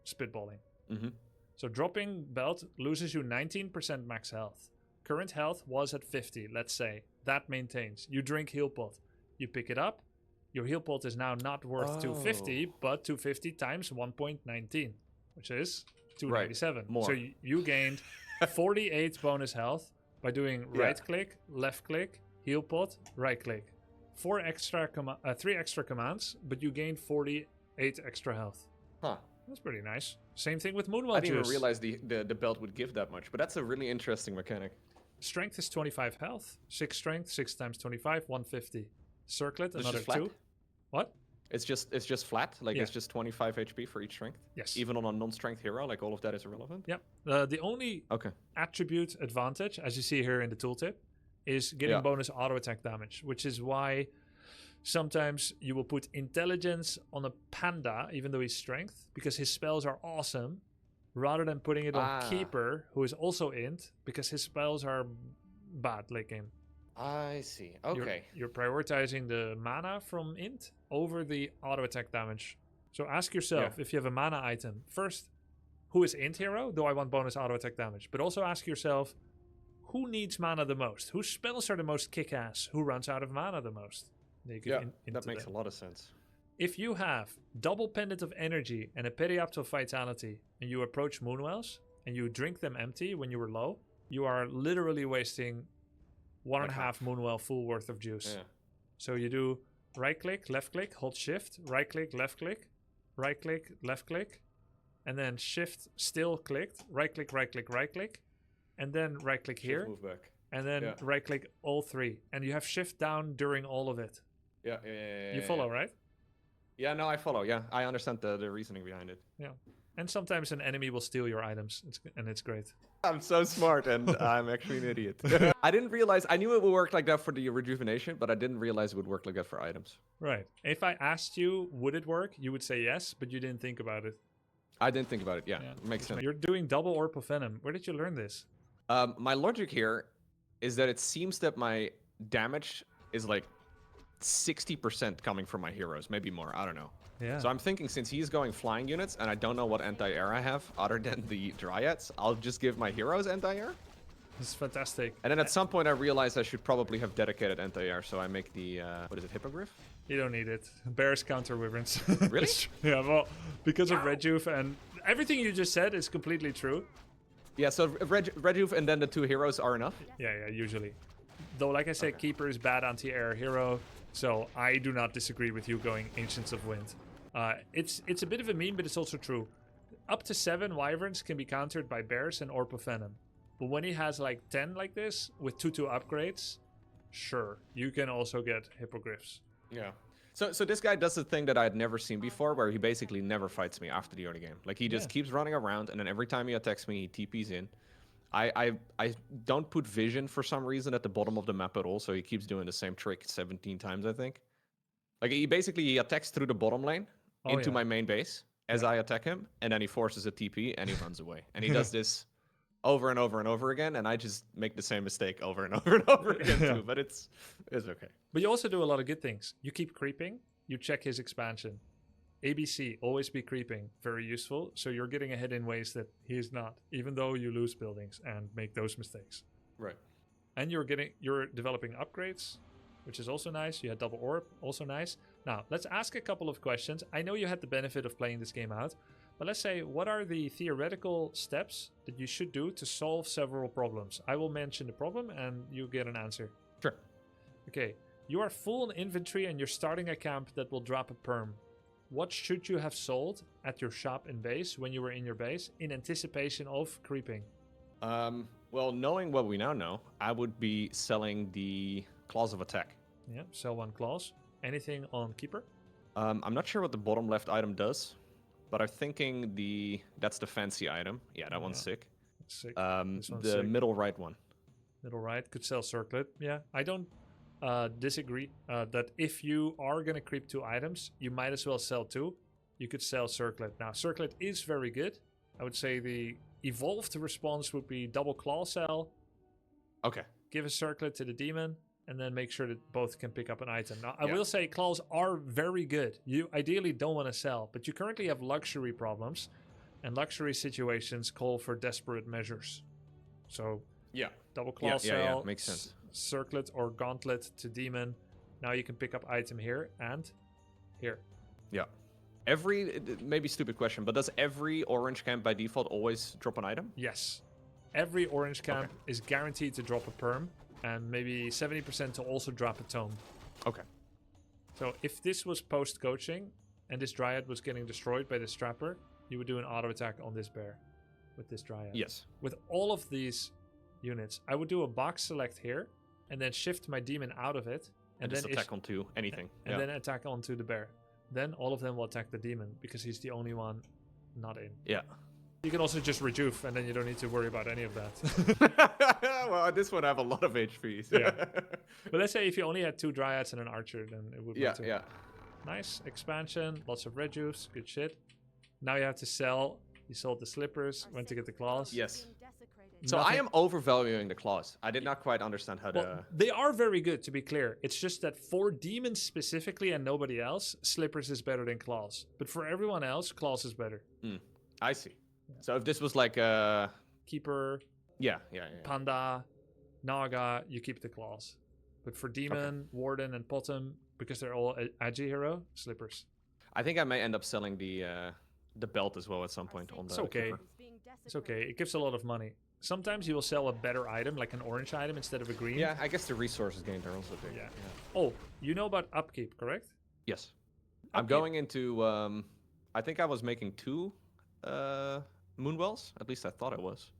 S2: Spitballing.
S1: Mm-hmm.
S2: So dropping Belt loses you 19% max health. Current health was at 50, let's say. That maintains. You drink Heal Pot. You pick it up. Your Heal Pot is now not worth 250, but 250 times 1.19. Which is 297.
S1: Right. More.
S2: So you gained 48 bonus health by doing right click, left click, heal pot, right click. 3 extra commands, but you gained 48 extra health.
S1: Huh.
S2: That's pretty nice. Same thing with Moonwell
S1: I didn't
S2: Juice.
S1: even realize the belt would give that much, but that's a really interesting mechanic.
S2: Strength is 25 health. 6 strength, 6 times 25, 150. Circlet, another 2. What?
S1: It's just flat, like
S2: Yeah.
S1: it's just 25 HP for each strength.
S2: Yes.
S1: Even on a non-strength hero, like all of that is irrelevant.
S2: Yep. The only
S1: Okay.
S2: attribute advantage, as you see here in the tooltip, is getting bonus auto attack damage, which is why sometimes you will put intelligence on a panda, even though he's strength, because his spells are awesome, rather than putting it on Keeper, who is also int, because his spells are bad late game.
S1: I see. Okay.
S2: You're prioritizing the mana from int over the auto attack damage. So ask yourself, if you have a mana item, first, who is int hero? Do I want bonus auto attack damage? But also ask yourself, who needs mana the most? Whose spells are the most kick-ass? Who runs out of mana the most? They could
S1: Yeah,
S2: into
S1: that makes
S2: them.
S1: a lot of sense.
S2: If you have double Pendant of Energy and a Periapto Vitality, and you approach Moonwells, and you drink them empty when you were low, you are literally wasting 1.5 Moonwell full worth of juice.
S1: Yeah.
S2: So you do right click, left click, hold shift, right click, left click, right click, left click, and then shift still clicked, right click, right click, right click, and then right click here,
S1: Move back.
S2: and then right click all three. And you have shift down during all of it.
S1: Yeah.
S2: You follow, right?
S1: Yeah, no, I follow. Yeah, I understand the reasoning behind it.
S2: Yeah. And sometimes an enemy will steal your items, and it's great.
S1: I'm so smart, and I'm actually an idiot. I didn't realize. I knew it would work like that for the rejuvenation, but I didn't realize it would work like that for items.
S2: Right. If I asked you, would it work? You would say yes, but you didn't think about it.
S1: I didn't think about it. Yeah, it makes sense.
S2: You're doing double Orb of Venom. Where did you learn this?
S1: My logic here is that it seems that my damage is like 60% coming from my heroes, maybe more. I don't know.
S2: Yeah.
S1: So I'm thinking since he's going flying units and I don't know what anti-air I have other than the Dryads, I'll just give my heroes anti-air.
S2: This is fantastic.
S1: And then at some point I realized I should probably have dedicated anti-air, so I make the, what is it, Hippogriff?
S2: You don't need it. Bears counter Wyverns.
S1: Really?
S2: Yeah, well, because of Rejuve and everything you just said is completely true.
S1: Yeah, so Rejuve and then the 2 heroes are enough?
S2: Yeah, usually. Though, like I said, Keeper is bad anti-air hero, so I do not disagree with you going Ancients of Wind. It's a bit of a meme, but it's also true. Up to 7 Wyverns can be countered by Bears and Orb of Venom. But when he has like 10 like this, with 2/2 upgrades, sure, you can also get Hippogriffs.
S1: Yeah. So this guy does the thing that I had never seen before, where he basically never fights me after the early game. Like, he just keeps running around, and then every time he attacks me, he TPs in. I don't put vision for some reason at the bottom of the map at all, so he keeps doing the same trick 17 times, I think. Like, he attacks through the bottom lane into my main base as I attack him, and then he forces a TP, and he runs away. And he does this over and over and over again, and I just make the same mistake over and over and over again too, but it's okay.
S2: But you also do a lot of good things. You keep creeping, you check his expansion. ABC, always be creeping, very useful. So you're getting ahead in ways that he is not, even though you lose buildings and make those mistakes.
S1: Right.
S2: And you're developing upgrades, which is also nice. You had double orb, also nice. Now, let's ask a couple of questions. I know you had the benefit of playing this game out, but let's say, what are the theoretical steps that you should do to solve several problems? I will mention the problem and you get an answer.
S1: Sure.
S2: Okay, you are full in inventory and you're starting a camp that will drop a perm. What should you have sold at your shop in base when you were in your base in anticipation of creeping?
S1: Well, knowing what we now know, I would be selling the Claws of Attack.
S2: Yeah, sell 1 clause. Anything on Keeper?
S1: I'm not sure what the bottom left item does, but I'm thinking that's the fancy item. Yeah, that one's sick.
S2: Sick.
S1: The
S2: sick.
S1: middle right one.
S2: Middle right could sell Circlet. Yeah, I don't disagree that if you are going to creep 2 items, you might as well sell 2. You could sell Circlet. Now, Circlet is very good. I would say the evolved response would be double claw sell.
S1: Okay.
S2: Give a Circlet to the demon, and then make sure that both can pick up an item. Now, I will say claws are very good. You ideally don't want to sell, but you currently have luxury problems, and luxury situations call for desperate measures. So, double claw sell,
S1: makes sense.
S2: Circlet or Gauntlet to demon. Now you can pick up item here and here.
S1: Yeah. Maybe stupid question, but does every orange camp by default always drop an item?
S2: Yes. Every orange camp is guaranteed to drop a perm, and maybe 70% to also drop a tome.
S1: Okay.
S2: So if this was post-coaching, and this Dryad was getting destroyed by this Trapper, you would do an auto attack on this bear with this Dryad.
S1: Yes.
S2: With all of these units, I would do a box select here, and then shift my demon out of it,
S1: and then just attack onto anything.
S2: And then attack onto the bear. Then all of them will attack the demon, because he's the only one not in.
S1: Yeah.
S2: You can also just rejuve, and then you don't need to worry about any of that.
S1: Well, this one I have a lot of HP.
S2: Yeah. But let's say if you only had 2 Dryads and an Archer, then it would work too.
S1: Yeah.
S2: Nice. Expansion, lots of rejuves, good shit. Now you have to sell. You sold the slippers, went to get the claws.
S1: Yes. So I am overvaluing the claws. I did not quite understand how to...
S2: They are very good, to be clear. It's just that for demons specifically and nobody else, slippers is better than claws. But for everyone else, claws is better.
S1: I see. So if this was like a...
S2: Keeper,
S1: Yeah.
S2: Panda, Naga, you keep the claws. But for Demon, Warden, and Potom, because they're all Agi hero, slippers.
S1: I think I may end up selling the belt as well at some point on the
S2: It's okay.
S1: keeper.
S2: It's okay. It gives a lot of money. Sometimes you will sell a better item, like an orange item instead of a green.
S1: Yeah, I guess the resources gained are also big.
S2: Yeah. Oh, you know about upkeep, correct?
S1: Yes. I'm going into, I think I was making 2 Moonwells. At least I thought I was.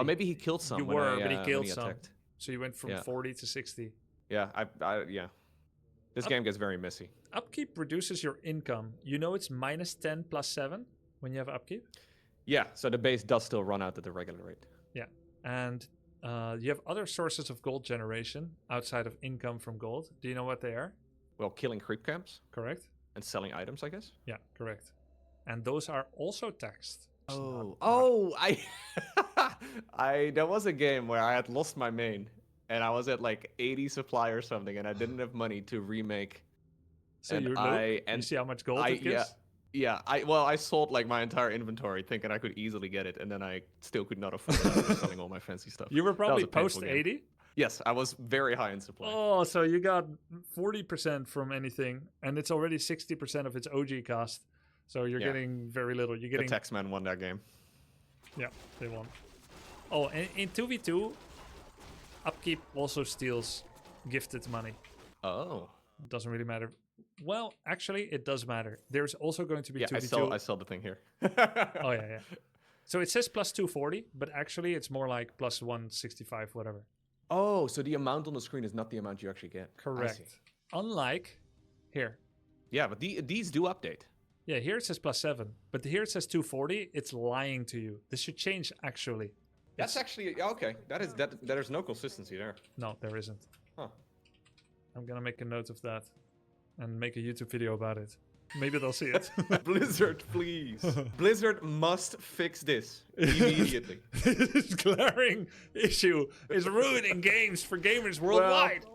S1: Maybe he killed some
S2: You
S1: when
S2: were,
S1: I,
S2: but he
S1: when
S2: killed
S1: he
S2: some.
S1: attacked.
S2: So you went from 40 to 60.
S1: Yeah, yeah. This game gets very messy.
S2: Upkeep reduces your income. You know it's minus 10 plus 7 when you have upkeep?
S1: Yeah, so the base does still run out at the regular rate.
S2: Yeah. And you have other sources of gold generation outside of income from gold. Do you know what they are?
S1: Well, killing creep camps
S2: Correct?
S1: and selling items, I guess.
S2: Yeah, correct. And those are also taxed.
S1: There was a game where I had lost my main and I was at like 80 supply or something and I didn't have money to remake.
S2: So
S1: and
S2: you see how much gold it gives?
S1: Yeah, I sold like my entire inventory thinking I could easily get it and then I still could not afford it. I was selling all my fancy stuff.
S2: You were
S1: That was
S2: probably
S1: a painful
S2: post
S1: game.
S2: 80?
S1: Yes, I was very high in supply.
S2: Oh, so you got 40% from anything, and it's already 60% of its OG cost. So you're getting very little. You're getting
S1: The Taxman won that game.
S2: Yeah, they won. Oh, and in 2v2, upkeep also steals gifted money.
S1: Oh.
S2: Doesn't really matter. Well, actually, it does matter. There's also going to be
S1: Yeah,
S2: 2v2.
S1: I saw the thing here.
S2: Oh, yeah. So it says plus 240, but actually it's more like plus 165, whatever.
S1: Oh, so the amount on the screen is not the amount you actually get.
S2: Correct. Unlike here.
S1: Yeah, but these do update.
S2: Yeah, here it says plus 7, but here it says 240. It's lying to you. This should change, actually.
S1: That's actually okay. There's no consistency there.
S2: No, there isn't.
S1: Huh.
S2: I'm gonna make a note of that and make a YouTube video about it. Maybe they'll see it.
S1: Blizzard, please. Blizzard must fix this immediately.
S2: This glaring issue is ruining games for gamers worldwide.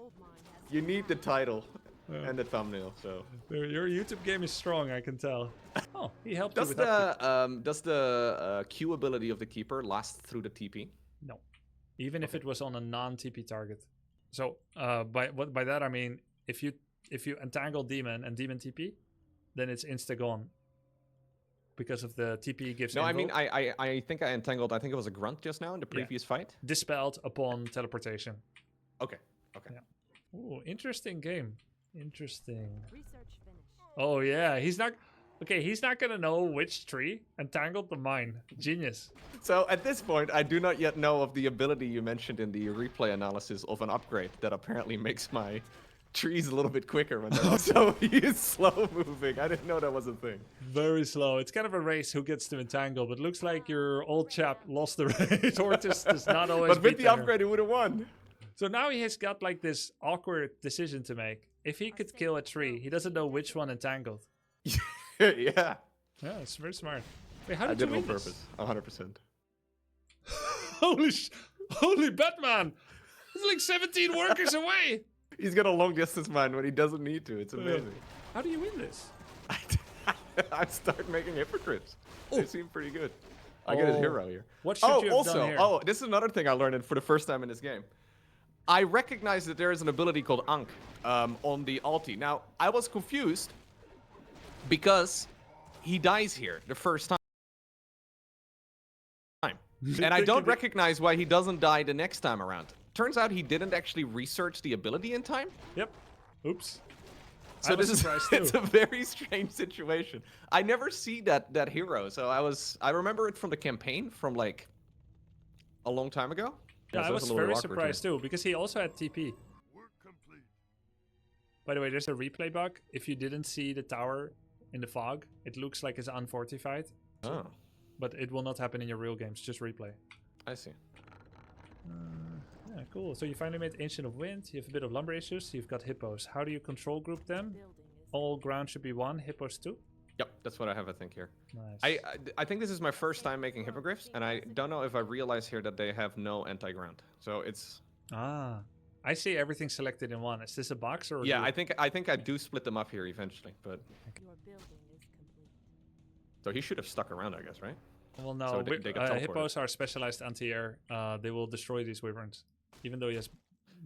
S1: You need the title and the thumbnail. So
S2: your YouTube game is strong, I can tell. Oh, he helped you
S1: does
S2: with
S1: does the Q ability of the keeper last through the TP?
S2: No, even if it was on a non-TP target. So by that I mean if you entangle demon and demon TP, then it's insta gone because of the TP gives.
S1: No,
S2: invoke.
S1: I mean I think I entangled. I think it was a grunt just now in the previous fight.
S2: Dispelled upon teleportation.
S1: Okay.
S2: Yeah. Ooh, interesting game. Interesting.
S4: Research finished.
S2: Oh yeah, he's not gonna know which tree entangled the mine. Genius.
S1: So at this point, I do not yet know of the ability you mentioned in the replay analysis of an upgrade that apparently makes my trees a little bit quicker when they're so he is slow moving. I didn't know that was a thing.
S2: Very slow. It's kind of a race who gets to entangle, but looks like your old chap lost the race or just does not always.
S1: But with
S2: beat
S1: the
S2: there.
S1: upgrade, he would have won.
S2: So now he has got like this awkward decision to make. If he could kill a tree, he doesn't know which one entangled.
S1: Yeah.
S2: Yeah, it's very smart. Wait, how
S1: I
S2: did
S1: did
S2: you
S1: it on
S2: win this?
S1: purpose, 100%.
S2: Holy Batman! It's like 17 workers away.
S1: He's got a long distance mine when he doesn't need to. It's amazing.
S2: How do you win this?
S1: I start making hypocrites. They seem pretty good. I get his hero here.
S2: What should you have done here?
S1: This is another thing I learned for the first time in this game. I recognize that there is an ability called Ankh on the ulti. Now, I was confused because he dies here the first time. And I don't recognize why he doesn't die the next time around. Turns out he didn't actually research the ability in time.
S2: Yep. Oops.
S1: So this is it's a very strange situation. I never see that hero, so I remember it from the campaign from like a long time ago.
S2: Yeah,
S1: so
S2: I
S1: it's
S2: was
S1: a little
S2: very
S1: awkward
S2: surprised too because he also had TP. By the way, there's a replay bug. If you didn't see the tower in the fog, it looks like it's unfortified.
S1: Oh,
S2: But it will not happen in your real games. Just replay.
S1: I see.
S2: Yeah, cool. So you finally made Ancient of Wind. You have a bit of lumber issues. You've got hippos. How do you control group them?
S4: Building is
S2: All ground should be 1, hippos 2.
S1: Yep, that's what I have, I think, here.
S2: Nice.
S1: I think this is my first time making hippogriffs, and I don't know if I realize here that they have no anti-ground. So it's...
S2: I see everything selected in one. Is this a box or?
S1: Yeah, I think I do split them up here eventually, but...
S4: your building is complete.
S1: So he should have stuck around, I guess, right?
S2: Well, no.
S1: So they got teleported.
S2: Hippos are specialized anti-air. They will destroy these wyverns. even though he has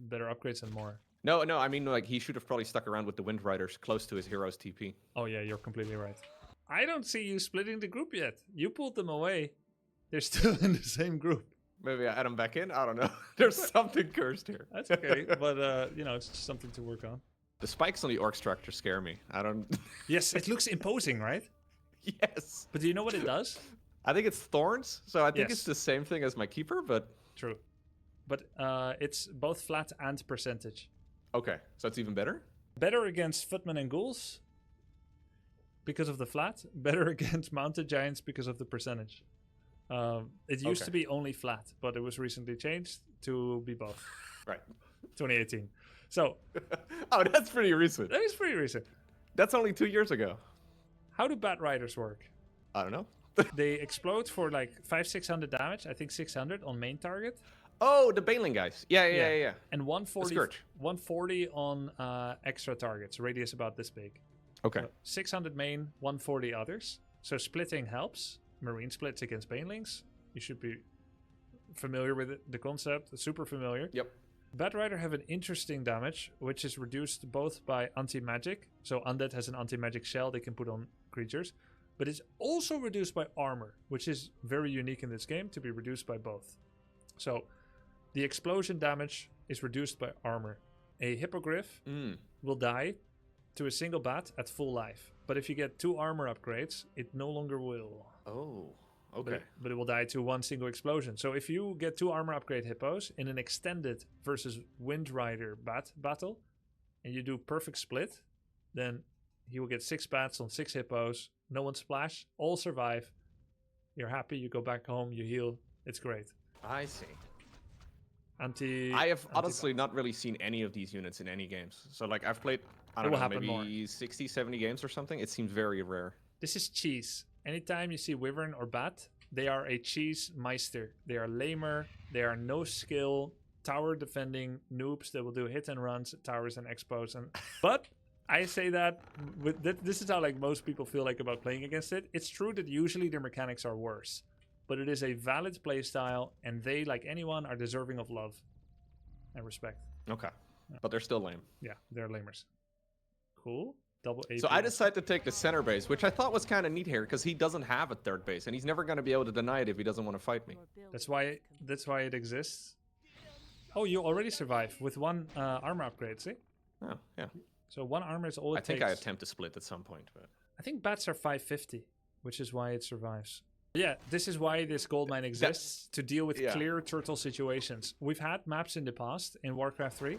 S2: better upgrades and more.
S1: No, I mean, like, he should have probably stuck around with the Wind Riders close to his hero's TP.
S2: Oh yeah, you're completely right. I don't see you splitting the group yet. You pulled them away. They're still in the same group.
S1: Maybe I add him back in? I don't know. There's something cursed here.
S2: That's okay, but you know, it's just something to work on.
S1: The spikes on the orc structure scare me. I don't...
S2: Yes, it looks imposing, right?
S1: Yes.
S2: But do you know what it does?
S1: I think it's thorns, so I think
S2: Yes.
S1: it's the same thing as my keeper, but...
S2: True. But it's both flat and percentage.
S1: Okay, so it's even better?
S2: Better against footmen and ghouls because of the flat. Better against mounted giants because of the percentage. It used to be only flat, but it was recently changed to be both.
S1: Right.
S2: 2018. So
S1: Oh, that's pretty recent.
S2: that is pretty recent.
S1: That's only 2 years ago.
S2: How do Bat Riders work?
S1: I don't know.
S2: They explode for like 500-600 damage. I think 600 on main target.
S1: Oh, the Baneling guys. Yeah.
S2: And 140,
S1: Scourge.
S2: 140 on extra targets, radius about this big.
S1: Okay.
S2: So 600 main, 140 others. So splitting helps. Marine splits against Banelings. You should be familiar with it, the concept, super familiar.
S1: Yep.
S2: Bat Rider have an interesting damage, which is reduced both by anti-magic. So Undead has an anti-magic shell they can put on creatures. But it's also reduced by armor, which is very unique in this game to be reduced by both. So the explosion damage is reduced by armor. A Hippogriff will die to a single bat at full life. But if you get 2 armor upgrades, it no longer will.
S1: Oh, okay.
S2: But it will die to 1 single explosion. So if you get 2 armor upgrade hippos in an extended versus Wind Rider bat battle, and you do perfect split, then he will get 6 bats on 6 hippos, no one splash, all survive. You're happy, you go back home, you heal. It's great.
S1: I see.
S2: I
S1: I have honestly not really seen any of these units in any games. So, like, I've played, I
S2: It
S1: don't
S2: will
S1: know,
S2: happen
S1: maybe
S2: more.
S1: 60, 70 games or something. It seems very rare.
S2: This is cheese. Anytime you see Wyvern or Bat, they are a cheese meister. They are lamer. They are no skill, tower defending noobs that will do hit and runs, towers and expos. But I say that this is how like most people feel like about playing against it. It's true that usually their mechanics are worse, but it is a valid playstyle, and they, like anyone, are deserving of love and respect.
S1: Okay. But they're still lame.
S2: Yeah, they're lamers. Cool. Double AP.
S1: So I decided to take the center base, which I thought was kind of neat here, because he doesn't have a third base, and he's never going to be able to deny it if he doesn't want to fight me.
S4: Your building
S2: That's why it exists. Oh, you already survive with 1 armor upgrade, see?
S1: Oh, yeah.
S2: So 1 armor is all it
S1: I think
S2: takes.
S1: I attempt to split at some point, but...
S2: I think bats are 550, which is why it survives. Yeah, this is why this gold mine exists, to deal with clear turtle situations. We've had maps in the past, in Warcraft 3,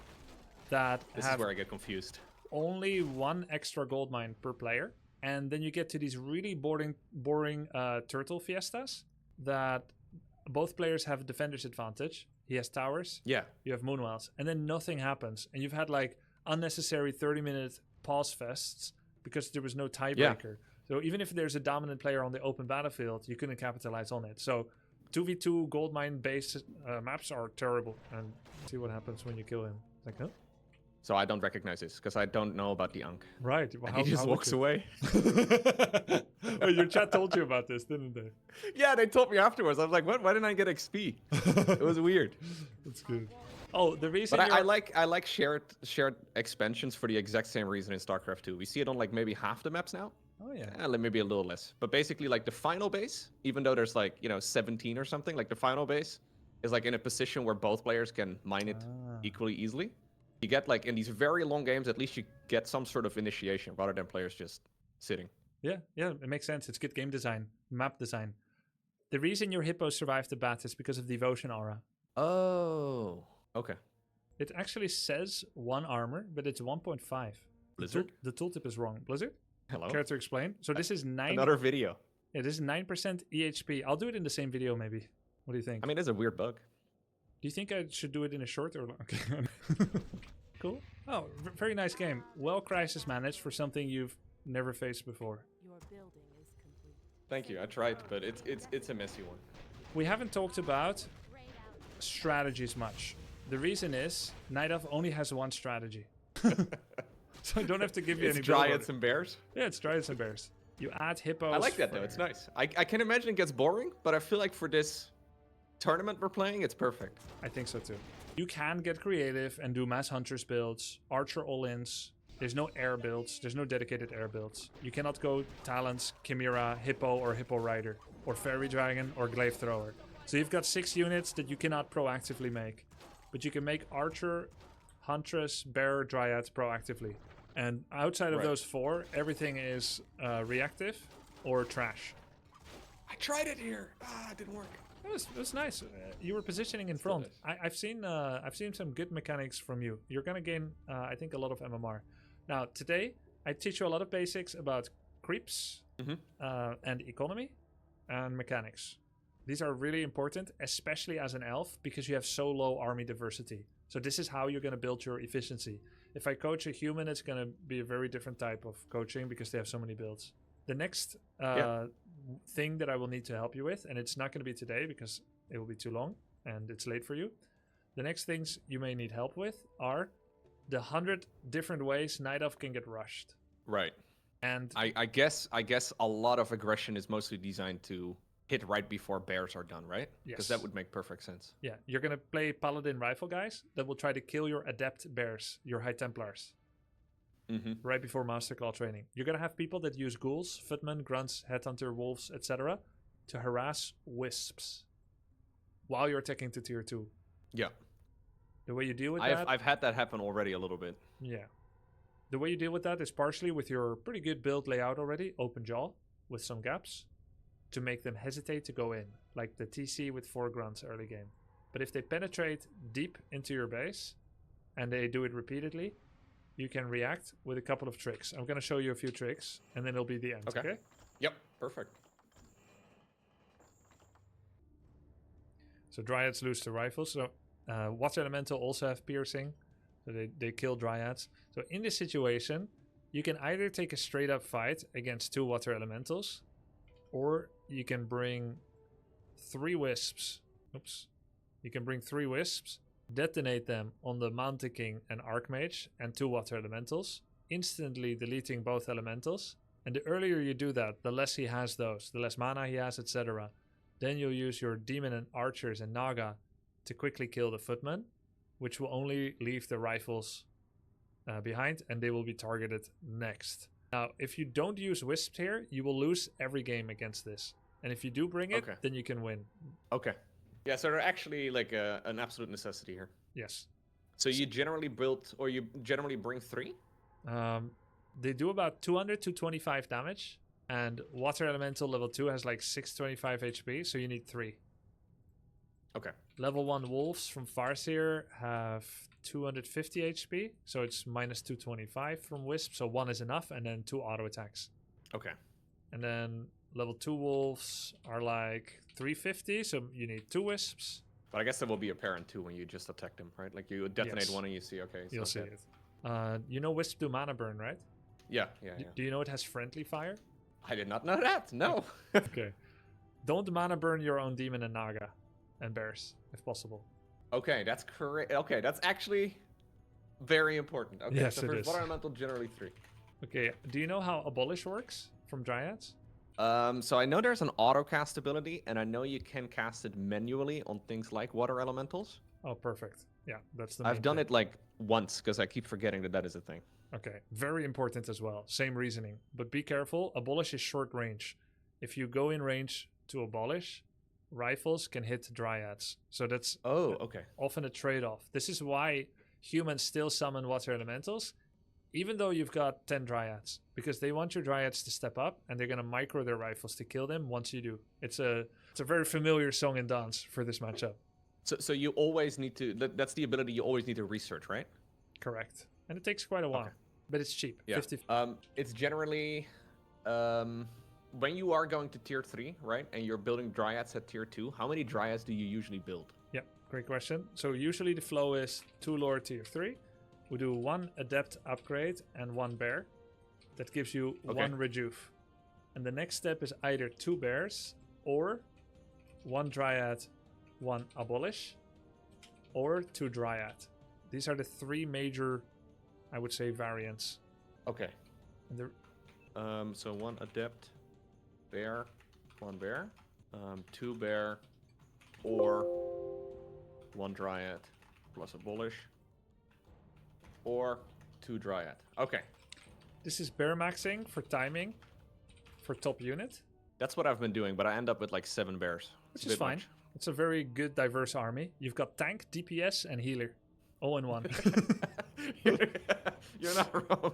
S2: that
S1: This
S2: have
S1: is where I get confused.
S2: only 1 extra gold mine per player. And then you get to these really boring turtle fiestas that both players have a defender's advantage. He has towers,
S1: Yeah.
S2: you have moonwells, and then nothing happens. And you've had like unnecessary 30-minute pause fests because there was no tiebreaker. So even if there's a dominant player on the open battlefield, you couldn't capitalize on it. So 2v2 gold mine based maps are terrible. And see what happens when you kill him. It's like, huh?
S1: So I don't recognize this, because I don't know about the Ankh.
S2: Right. Well,
S1: And he just walks away.
S2: Well, your chat told you about this, didn't they?
S1: Yeah, they told me afterwards. I was like, what? Why didn't I get XP? It was weird.
S2: That's good. Oh, the reason
S1: But I like shared expansions for the exact same reason in StarCraft 2. We see it on like maybe half the maps now.
S2: Oh, yeah.
S1: Maybe a little less. But basically, like the final base, even though there's like, 17 or something, like the final base is like in a position where both players can mine it equally easily. You get like in these very long games, at least you get some sort of initiation rather than players just sitting.
S2: Yeah, it makes sense. It's good game design, map design. The reason your hippos survived the bat is because of devotion aura.
S1: Oh, okay.
S2: It actually says 1 armor, but it's 1.5.
S1: Blizzard?
S2: The tooltip is wrong. Blizzard?
S1: Hello.
S2: Care to explain? So this is 9.
S1: Another video.
S2: Yeah, this is 9% EHP. I'll do it in the same video, maybe. What do you think?
S1: I mean, it's a weird bug.
S2: Do you think I should do it in a short or long? Okay. Cool. Oh, very nice game. Well crisis managed for something you've never faced before.
S4: Your building is complete.
S1: Thank you. I tried, but it's a messy one.
S2: We haven't talked about strategies much. The reason is Night Elf only has 1 strategy. So I don't have to give you
S1: It's
S2: any build order.
S1: Dryads and Bears.
S2: Yeah, it's Dryads and Bears. You add hippos.
S1: I like that though. It's nice. I can imagine it gets boring, but I feel like for this, tournament we're playing, it's perfect.
S2: I think so too. You can get creative and do mass hunters builds, archer all-ins. There's no air builds. There's no dedicated air builds. You cannot go talents, chimera, hippo, or hippo rider, or fairy dragon, or glaive thrower. So you've got 6 units that you cannot proactively make, but you can make archer, huntress, bear, dryad proactively. And outside of
S1: Right.
S2: those 4, everything is reactive or trash.
S1: I tried it here. It didn't work.
S2: It was nice. You were positioning in front. I've seen some good mechanics from you. You're gonna gain, I think, a lot of MMR. Now today, I teach you a lot of basics about creeps and economy and mechanics. These are really important, especially as an elf, because you have so low army diversity. So this is how you're gonna build your efficiency. If I coach a human, it's gonna be a very different type of coaching because they have so many builds. The next thing that I will need to help you with, and it's not going to be today because it will be too long and it's late for you. The next things you may need help with are the 100 different ways Night Elf can get rushed.
S1: Right.
S2: And
S1: I guess a lot of aggression is mostly designed to hit right before bears are done, right? Because
S2: Yes.
S1: that would make perfect sense.
S2: yeah, you're going to play Paladin rifle guys that will try to kill your adept bears, your High Templars, right before Masterclass training. You're going to have people that use ghouls, footmen, grunts, headhunter, wolves, etc. to harass wisps while you're attacking to tier 2.
S1: Yeah.
S2: The way you deal with that...
S1: I've had that happen already a little bit.
S2: Yeah. The way you deal with that is partially with your pretty good build layout already, open jaw, with some gaps, to make them hesitate to go in, like the TC with 4 grunts early game. But if they penetrate deep into your base, and they do it repeatedly, you can react with a couple of tricks. I'm going to show you a few tricks, and then it'll be the end, okay?
S1: Yep, perfect.
S2: So Dryads lose to rifles. So Water Elemental also have piercing. So they kill Dryads. So in this situation, you can either take a straight up fight against 2 Water Elementals, or you can bring 3 Wisps. Oops. You can bring 3 Wisps, detonate them on the Mountain King and Archmage and 2 Water Elementals, instantly deleting both Elementals. And the earlier you do that, the less he has those, the less mana he has, etc. Then you'll use your Demon and Archers and Naga to quickly kill the Footmen, which will only leave the Rifles behind, and they will be targeted next. Now, if you don't use Wisps here, you will lose every game against this. And if you do bring it, then you can win.
S1: Okay. Yeah, so they're actually like an absolute necessity here.
S2: Yes.
S1: So you generally build, or you generally bring 3?
S2: They do about 200 to 25 damage. And Water Elemental level 2 has like 625 HP, so you need 3.
S1: Okay.
S2: Level 1 Wolves from Farseer have 250 HP, so it's minus 225 from Wisp, so 1 is enough, and then 2 auto attacks.
S1: Okay.
S2: And then level 2 Wolves are like 350, so you need 2 Wisps.
S1: But I guess that will be apparent too when you just attack them, right? Like you detonate
S2: Yes.
S1: one and you see, okay. it's
S2: You'll
S1: not
S2: see
S1: dead.
S2: it. You know Wisp do mana burn, right?
S1: Yeah.
S2: Do you know it has friendly fire?
S1: I did not know that. No.
S2: Okay. Don't mana burn your own Demon and Naga and Bears, if possible.
S1: Okay, that's correct. Okay, that's actually very important. Okay,
S2: Yes,
S1: so
S2: it
S1: for
S2: is.
S1: Water Elemental, generally 3.
S2: Okay, do you know how Abolish works from Dryads?
S1: So I know there's an auto cast ability, and I know you can cast it manually on things like Water Elementals.
S2: Oh, perfect. Yeah, that's the
S1: I've done it like once because I keep forgetting that is a thing.
S2: Okay, very important as well. Same reasoning. But be careful, Abolish is short range. If you go in range to Abolish, rifles can hit Dryads. So that's
S1: Okay.
S2: often a trade-off. This is why humans still summon Water Elementals, even though you've got 10 Dryads. Because they want your Dryads to step up, and they're going to micro their rifles to kill them once you do. It's a very familiar song and dance for this matchup.
S1: So you always need to. That's the ability you always need to research, right?
S2: Correct. And it takes quite a while.
S1: Okay.
S2: But it's cheap.
S1: Yeah.
S2: 50.
S1: It's generally when you are going to tier 3, right, and you're building Dryads at tier 2. How many Dryads do you usually build?
S2: Yeah, great question. So usually the flow is 2 Lore tier 3. We do 1 Adept upgrade and 1 Bear. That gives you 1 Rejuve. And the next step is either 2 Bears or 1 Dryad, 1 Abolish, or 2 Dryad. These are the 3 major, I would say, variants.
S1: Okay.
S2: And
S1: So 1 Adept, Bear, 1 Bear, 2 Bear, or 1 Dryad plus a Bullish, or 2 Dryad. Okay,
S2: This is bear maxing for timing for top unit,
S1: that's what I've been doing, but I end up with like 7 bears. It's
S2: which
S1: a
S2: is
S1: bit
S2: fine.
S1: much.
S2: It's a very good diverse army. You've got tank, DPS, and healer, all in one.
S1: You're not wrong.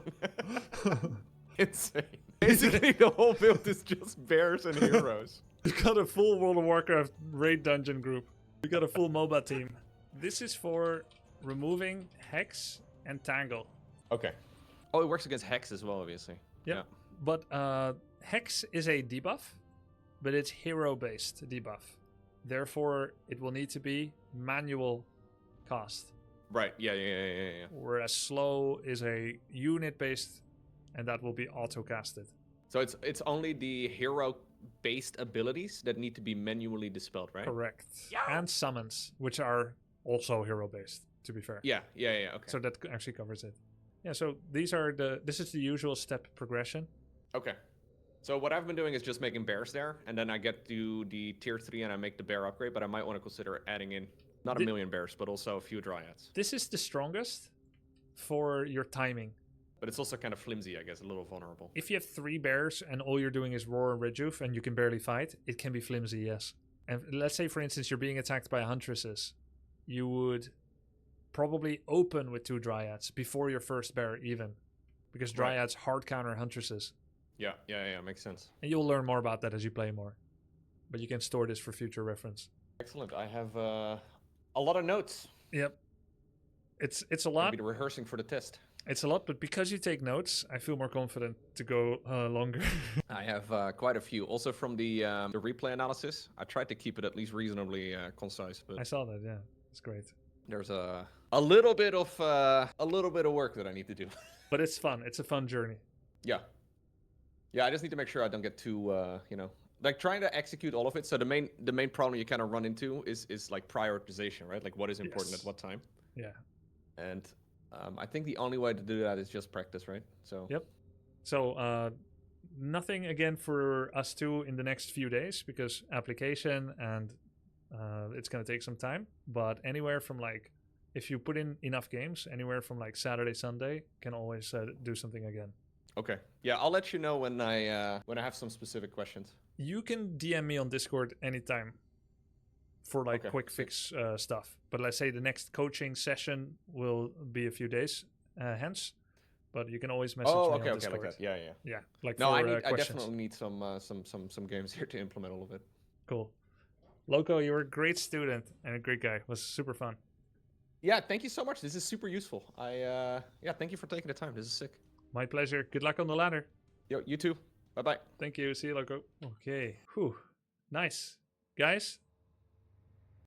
S1: Insane. Basically, the whole build is just bears and heroes.
S2: You've got a full World of Warcraft raid dungeon group. You got a full MOBA team. This is for removing Hex and Tangle.
S1: Okay. Oh, it works against Hex as well, obviously.
S2: Yep. But Hex is a debuff, but it's hero-based debuff. Therefore, it will need to be manual cast.
S1: Right. Yeah.
S2: Whereas Slow is a unit-based, and that will be auto-casted.
S1: So it's only the hero-based abilities that need to be manually dispelled, right?
S2: Correct. And summons, which are also hero-based, to be fair.
S1: Yeah. Okay.
S2: So that actually covers it. Yeah, so this is the usual step progression.
S1: Okay. So what I've been doing is just making bears there, and then I get to the tier 3 and I make the bear upgrade, but I might want to consider adding in not a million bears, but also a few dryads.
S2: This is the strongest for your timing.
S1: But it's also kind of flimsy, I guess, a little vulnerable.
S2: If you have 3 bears and all you're doing is roar and rejuve and you can barely fight, it can be flimsy, yes. And let's say, for instance, you're being attacked by huntresses. You would probably open with 2 dryads before your first bear even. Because dryads hard counter huntresses.
S1: Yeah, makes sense.
S2: And you'll learn more about that as you play more. But you can store this for future reference.
S1: Excellent. I have a lot of notes.
S2: Yep. It's a
S1: I'll
S2: lot.
S1: be rehearsing for the test.
S2: It's a lot, but because you take notes, I feel more confident to go longer.
S1: I have quite a few. Also from the replay analysis, I tried to keep it at least reasonably concise. But
S2: I saw that, yeah. It's great.
S1: there's a little bit of work that I need to do.
S2: But it's fun. It's a fun journey.
S1: Yeah. I just need to make sure I don't get too like trying to execute all of it. So the main problem you kind of run into is like prioritization, right? Like what is important at what time.
S2: Yeah.
S1: And I think the only way to do that is just practice, right? So
S2: Yep. So nothing again for us two in the next few days because application and it's going to take some time. But anywhere from like, if you put in enough games, anywhere from like Saturday, Sunday, can always do something again.
S1: Okay. Yeah, I'll let you know when I have some specific questions.
S2: You can DM me on Discord anytime for like quick fix stuff. But let's say the next coaching session will be a few days hence. But you can always message me on Discord.
S1: Like that. Yeah.
S2: Yeah, like
S1: No,
S2: for
S1: I
S2: questions.
S1: definitely need some games here to implement all of it.
S2: Cool. Loco, you were a great student and a great guy. It was super fun.
S1: Yeah, thank you so much. This is super useful. Thank you for taking the time. This is sick.
S2: My pleasure. Good luck on the ladder.
S1: Yo, you too. Bye-bye.
S2: Thank you. See you, Loco. Okay. Whew. Nice. Guys,